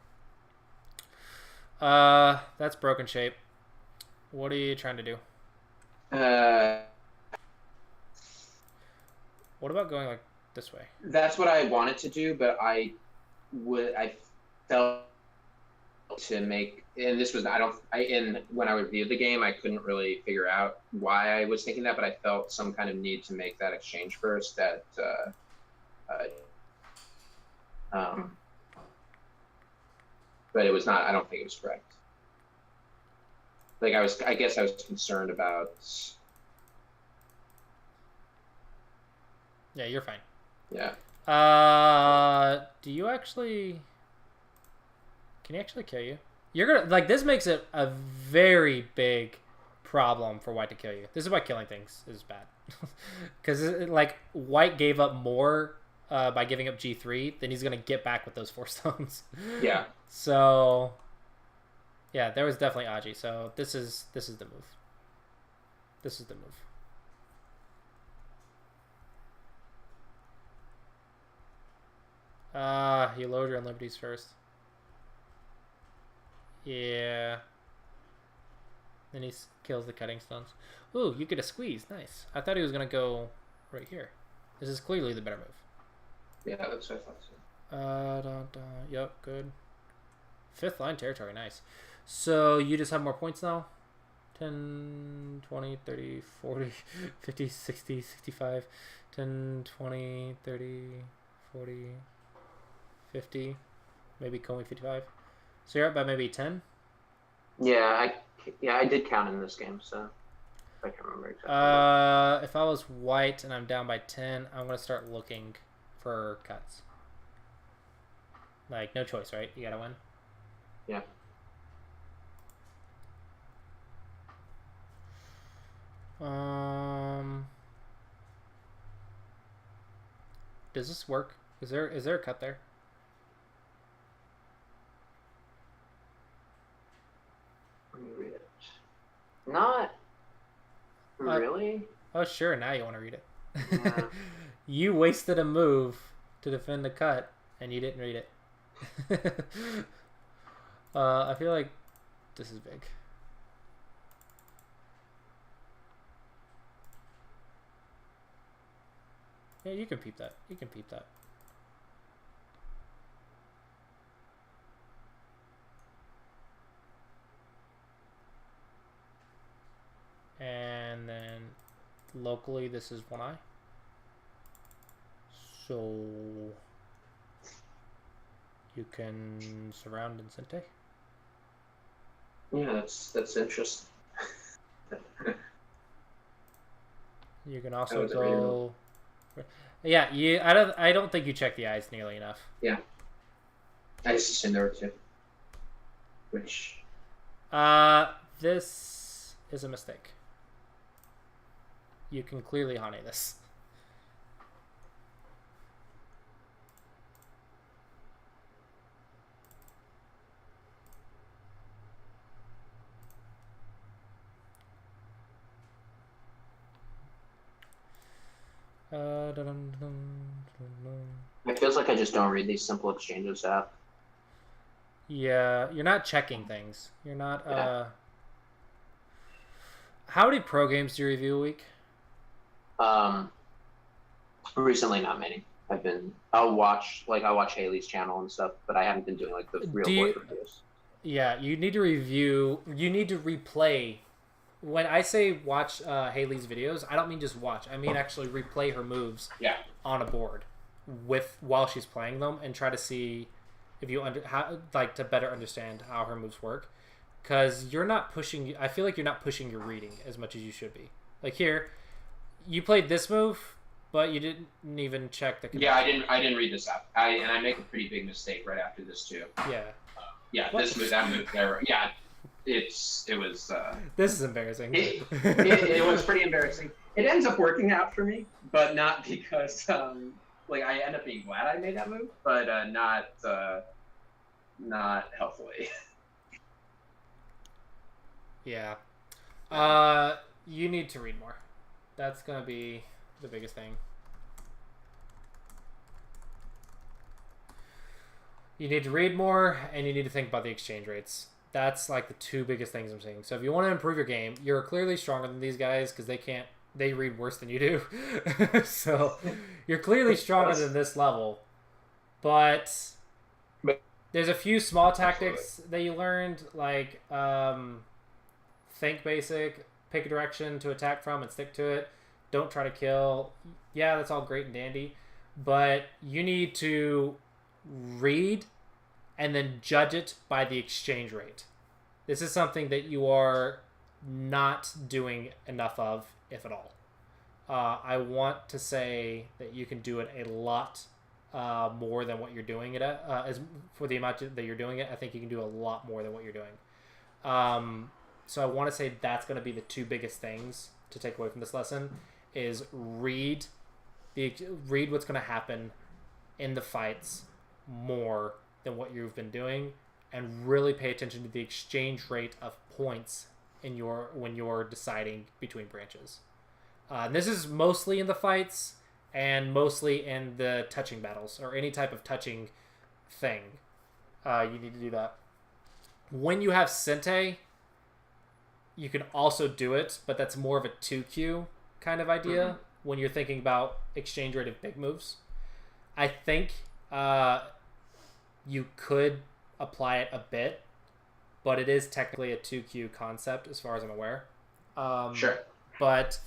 That's broken shape. What are you trying to do? What about going like this way? That's what I wanted to do, but I felt to make, and this was when I reviewed the game, I couldn't really figure out why I was thinking that, but I felt some kind of need to make that exchange first. But it was not. I don't think it was correct. Like I guess I was concerned about. Yeah, you're fine. Yeah. Do you actually? Can he actually kill you? You're gonna like this makes it a very big problem for white to kill you. This is why killing things is bad, because like white gave up more by giving up G3 than he's gonna get back with those 4 stones. Yeah. So. Yeah, there was definitely Aji. So this is the move. This is the move. You load your unlimities first. Yeah. Then he kills the cutting stones. Ooh, you get a squeeze. Nice. I thought he was going to go right here. This is clearly the better move. Yeah, that's what I thought so. Yep, good. 5th line territory. Nice. So you just have more points now? 10, 20, 30, 40, 50, 60, 65. 10, 20, 30, 40... 50, maybe Comey 55. So you're up by maybe 10? Yeah, I did count in this game, so I can't remember exactly. If I was white and I'm down by 10, I'm going to start looking for cuts. Like, no choice, right? You got to win? Yeah. Does this work? Is there a cut there? Not really. Oh, sure. Now you want to read it. Yeah. You wasted a move to defend the cut, and you didn't read it. I feel like this is big. Yeah, you can peep that. You can peep that. And then locally, this is one eye. So you can surround Incente. Yeah, that's interesting. You can also go. Yeah, I don't think you check the eyes nearly enough. Yeah, I just assumed there were two. Which. This is a mistake. You can clearly honey this. It feels like I just don't read these simple exchanges app. Yeah, you're not checking things. You're not. Yeah. How many pro games do you review a week? Recently not many. I'll watch Haley's channel and stuff, but I haven't been doing like the real work reviews. Yeah, you need to review. You need to replay. When I say watch Haley's videos, I don't mean just watch. I mean actually replay her moves. Yeah. On a board, while she's playing them, and try to see if you to better understand how her moves work. Because you're not pushing. I feel like you're not pushing your reading as much as you should be. Like here, you played this move, but you didn't even check the connection. Yeah, I didn't read this up. I make a pretty big mistake right after this too. Yeah. Yeah, what? That move there. Yeah, it was. This is embarrassing. It was pretty embarrassing. It ends up working out for me, but not because I end up being glad I made that move, but not helpfully. Yeah. You need to read more. That's gonna be the biggest thing. You need to read more, and you need to think about the exchange rates. That's like the two biggest things I'm seeing. So if you want to improve your game, you're clearly stronger than these guys because they read worse than you do. So you're clearly stronger than this level. But there's a few small tactics that you learned, like think basic, pick a direction to attack from and stick to it. Don't try to kill. Yeah, that's all great and dandy. But you need to read and then judge it by the exchange rate. This is something that you are not doing enough of, if at all. I want to say that you can do it a lot more than what you're doing it at. As for the amount that you're doing it, I think you can do a lot more than what you're doing. So I want to say that's going to be the two biggest things to take away from this lesson is read what's going to happen in the fights more than what you've been doing, and really pay attention to the exchange rate of points when you're deciding between branches. And this is mostly in the fights and mostly in the touching battles or any type of touching thing. You need to do that. When you have Sente, you can also do it, but that's more of a 2Q kind of idea when you're thinking about exchange rate of big moves. I think you could apply it a bit, but it is technically a 2Q concept as far as I'm aware. Sure. But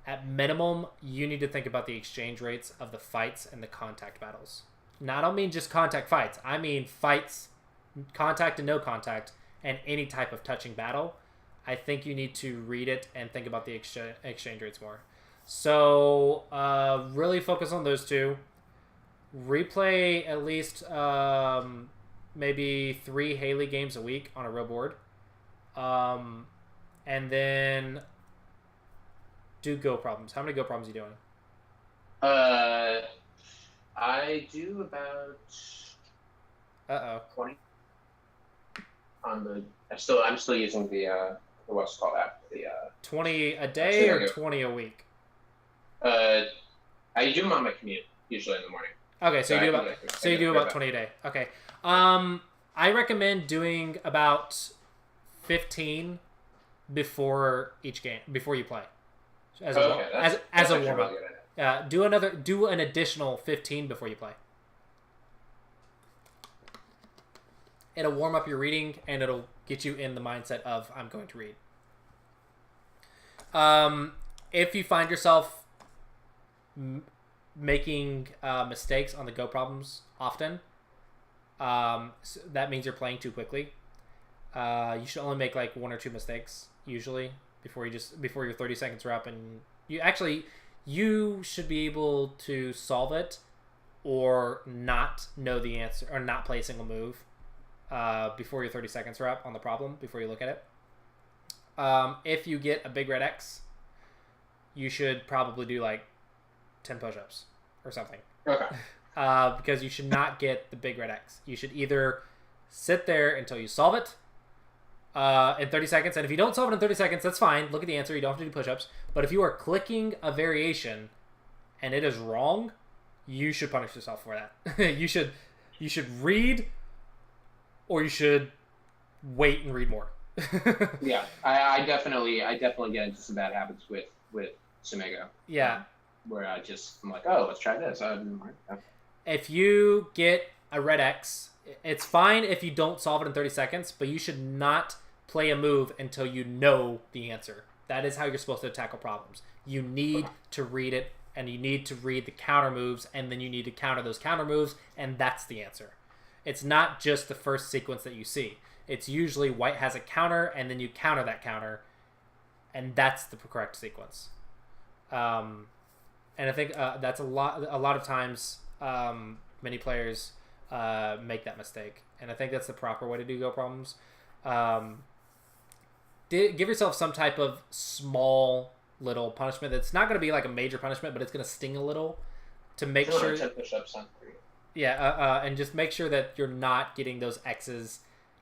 at minimum, you need to think about the exchange rates of the fights and the contact battles. Now, I don't mean just contact fights. I mean fights, contact and no contact, and any type of touching battle. I think you need to read it and think about the exchange rates more. So really focus on those two. Replay at least maybe 3 Haley games a week on a real board. And then do go problems. How many go problems are you doing? I do about 20 on the. I'm still using the what's it called app. 20 a day or 20 a week? I do them on my commute, usually in the morning. Okay, so you do about 20 a day. Okay. I recommend doing about 15 before each game, before you play. As a warm up. Do an additional 15 before you play. It'll warm up your reading and it'll get you in the mindset of I'm going to read. If you find yourself making mistakes on the Go problems often, so that means you're playing too quickly. You should only make like 1 or 2 mistakes usually before your 30 seconds are up, and you should be able to solve it or not know the answer or not play a single move before your 30 seconds are up on the problem before you look at it. If you get a big red X, you should probably do like 10 push-ups or something. Okay. Because you should not get the big red X. You should either sit there until you solve it in 30 seconds. And if you don't solve it in 30 seconds, that's fine. Look at the answer. You don't have to do push-ups. But if you are clicking a variation and it is wrong, you should punish yourself for that. You should read, or you should wait and read more. Yeah, I definitely get into some bad habits with Sumego. Yeah. Where I'm like, oh, let's try this. If you get a red X, it's fine if you don't solve it in 30 seconds, but you should not play a move until you know the answer. That is how you're supposed to tackle problems. You need to read it, and you need to read the counter moves, and then you need to counter those counter moves, and that's the answer. It's not just the first sequence that you see. It's usually white has a counter, and then you counter that counter, and that's the correct sequence. And I think that's a lot of times many players make that mistake, and I think that's the proper way to do Go problems. Give yourself some type of small little punishment that's not going to be like a major punishment, but it's going to sting a little to make sure. 10 push-ups on 3. Yeah, and just make sure that you're not getting those X's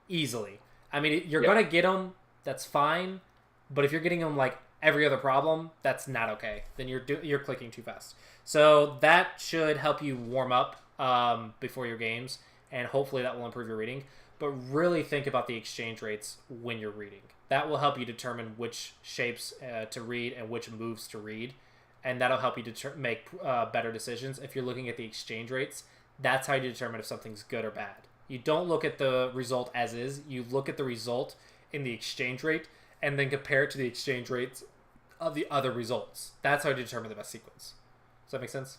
easily. I mean, you're going to get them. That's fine, but if you're getting them like every other problem, that's not okay. Then you're clicking too fast. So that should help you warm up before your games, and hopefully that will improve your reading. But really think about the exchange rates when you're reading. That will help you determine which shapes to read and which moves to read, and that'll help you make better decisions. If you're looking at the exchange rates, that's how you determine if something's good or bad. You don't look at the result as is. You look at the result in the exchange rate and then compare it to the exchange rates of the other results. That's how you determine the best sequence. Does that make sense?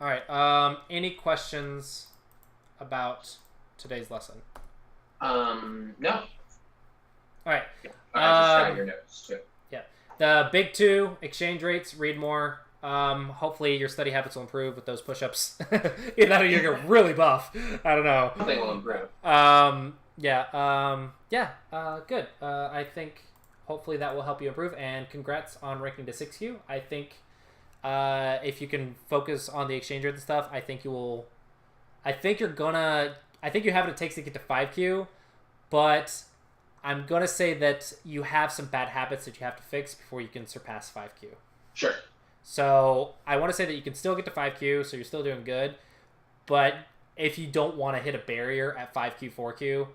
All right. Any questions about today's lesson? No. All right. Just trying your notes too. Yeah. The big 2, exchange rates, read more. Hopefully your study habits will improve with those push-ups. Either that or you're gonna get really buff. I don't know. They will improve. Good. I think hopefully that will help you improve, and congrats on ranking to 6Q. I think if you can focus on the exchange rate and stuff, I think you have what it takes to get to 5Q, but I'm gonna say that you have some bad habits that you have to fix before you can surpass 5Q. Sure. So I want to say that you can still get to 5Q, so you're still doing good. But if you don't want to hit a barrier at 5Q, 4Q,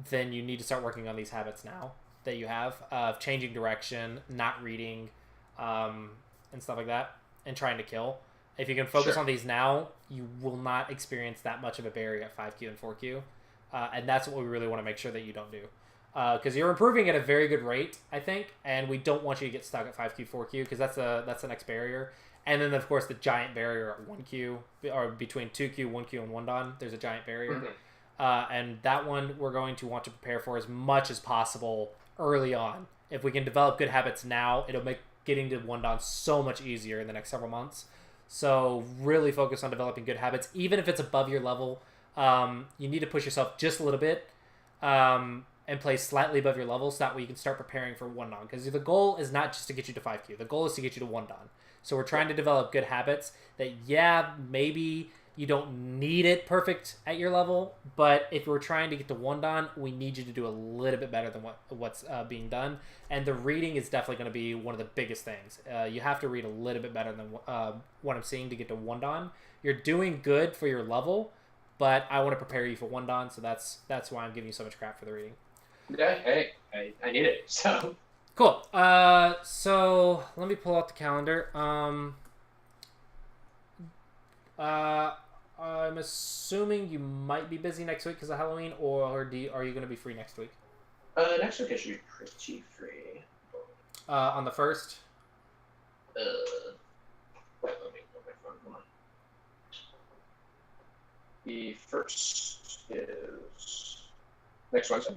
then you need to start working on these habits now that you have of changing direction, not reading, and stuff like that, and trying to kill. If you can focus on these now, you will not experience that much of a barrier at 5Q and 4Q. And that's what we really want to make sure that you don't do. Because you're improving at a very good rate, I think, and we don't want you to get stuck at 5Q, 4Q, because that's the next barrier. And then, of course, the giant barrier at 1Q, or between 2Q, 1Q, and 1-dan, there's a giant barrier. Mm-hmm. And that one we're going to want to prepare for as much as possible early on. If we can develop good habits now, it'll make getting to 1-dan so much easier in the next several months. So really focus on developing good habits. Even if it's above your level, you need to push yourself just a little bit. And play slightly above your level, so that way you can start preparing for 1-dan. Because the goal is not just to get you to 5Q. The goal is to get you to 1-dan. So we're trying to develop good habits that, maybe You don't need it perfect at your level, but if we're trying to get to 1 dan, we need you to do a little bit better than what's being done. And the reading is definitely going to be one of the biggest things. You have to read a little bit better than what I'm seeing to get to 1 dan. You're doing good for your level, but I want to prepare you for 1 dan, so that's why I'm giving you so much crap for the reading. Yeah, hey, I need it, so. Cool. So let me pull out the calendar. I'm assuming you might be busy next week because of Halloween, or are you going to be free next week? Next week I should be pretty free. On the 1st? Let me put my phone on. The 1st is next Wednesday.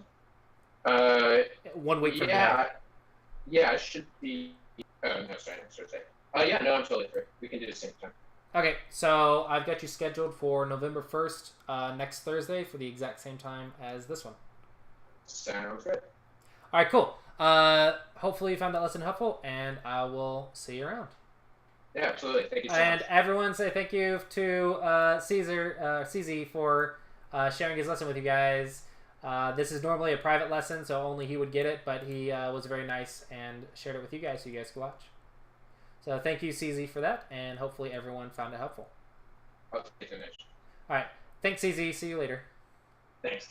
1 week from now. Yeah, I should be. No, sorry, next Thursday. Yeah, no, I'm totally free. We can do the same time. Okay, so I've got you scheduled for November 1st, next Thursday, for the exact same time as this one. Sounds good. All right, cool. Hopefully you found that lesson helpful, and I will see you around. Yeah, absolutely. Thank you so much. And everyone say thank you to CZ for sharing his lesson with you guys. This is normally a private lesson, so only he would get it, but he was very nice and shared it with you guys so you guys could watch. So thank you, CZ, for that, and hopefully everyone found it helpful. I'll take the next. All right. Thanks, CZ. See you later. Thanks.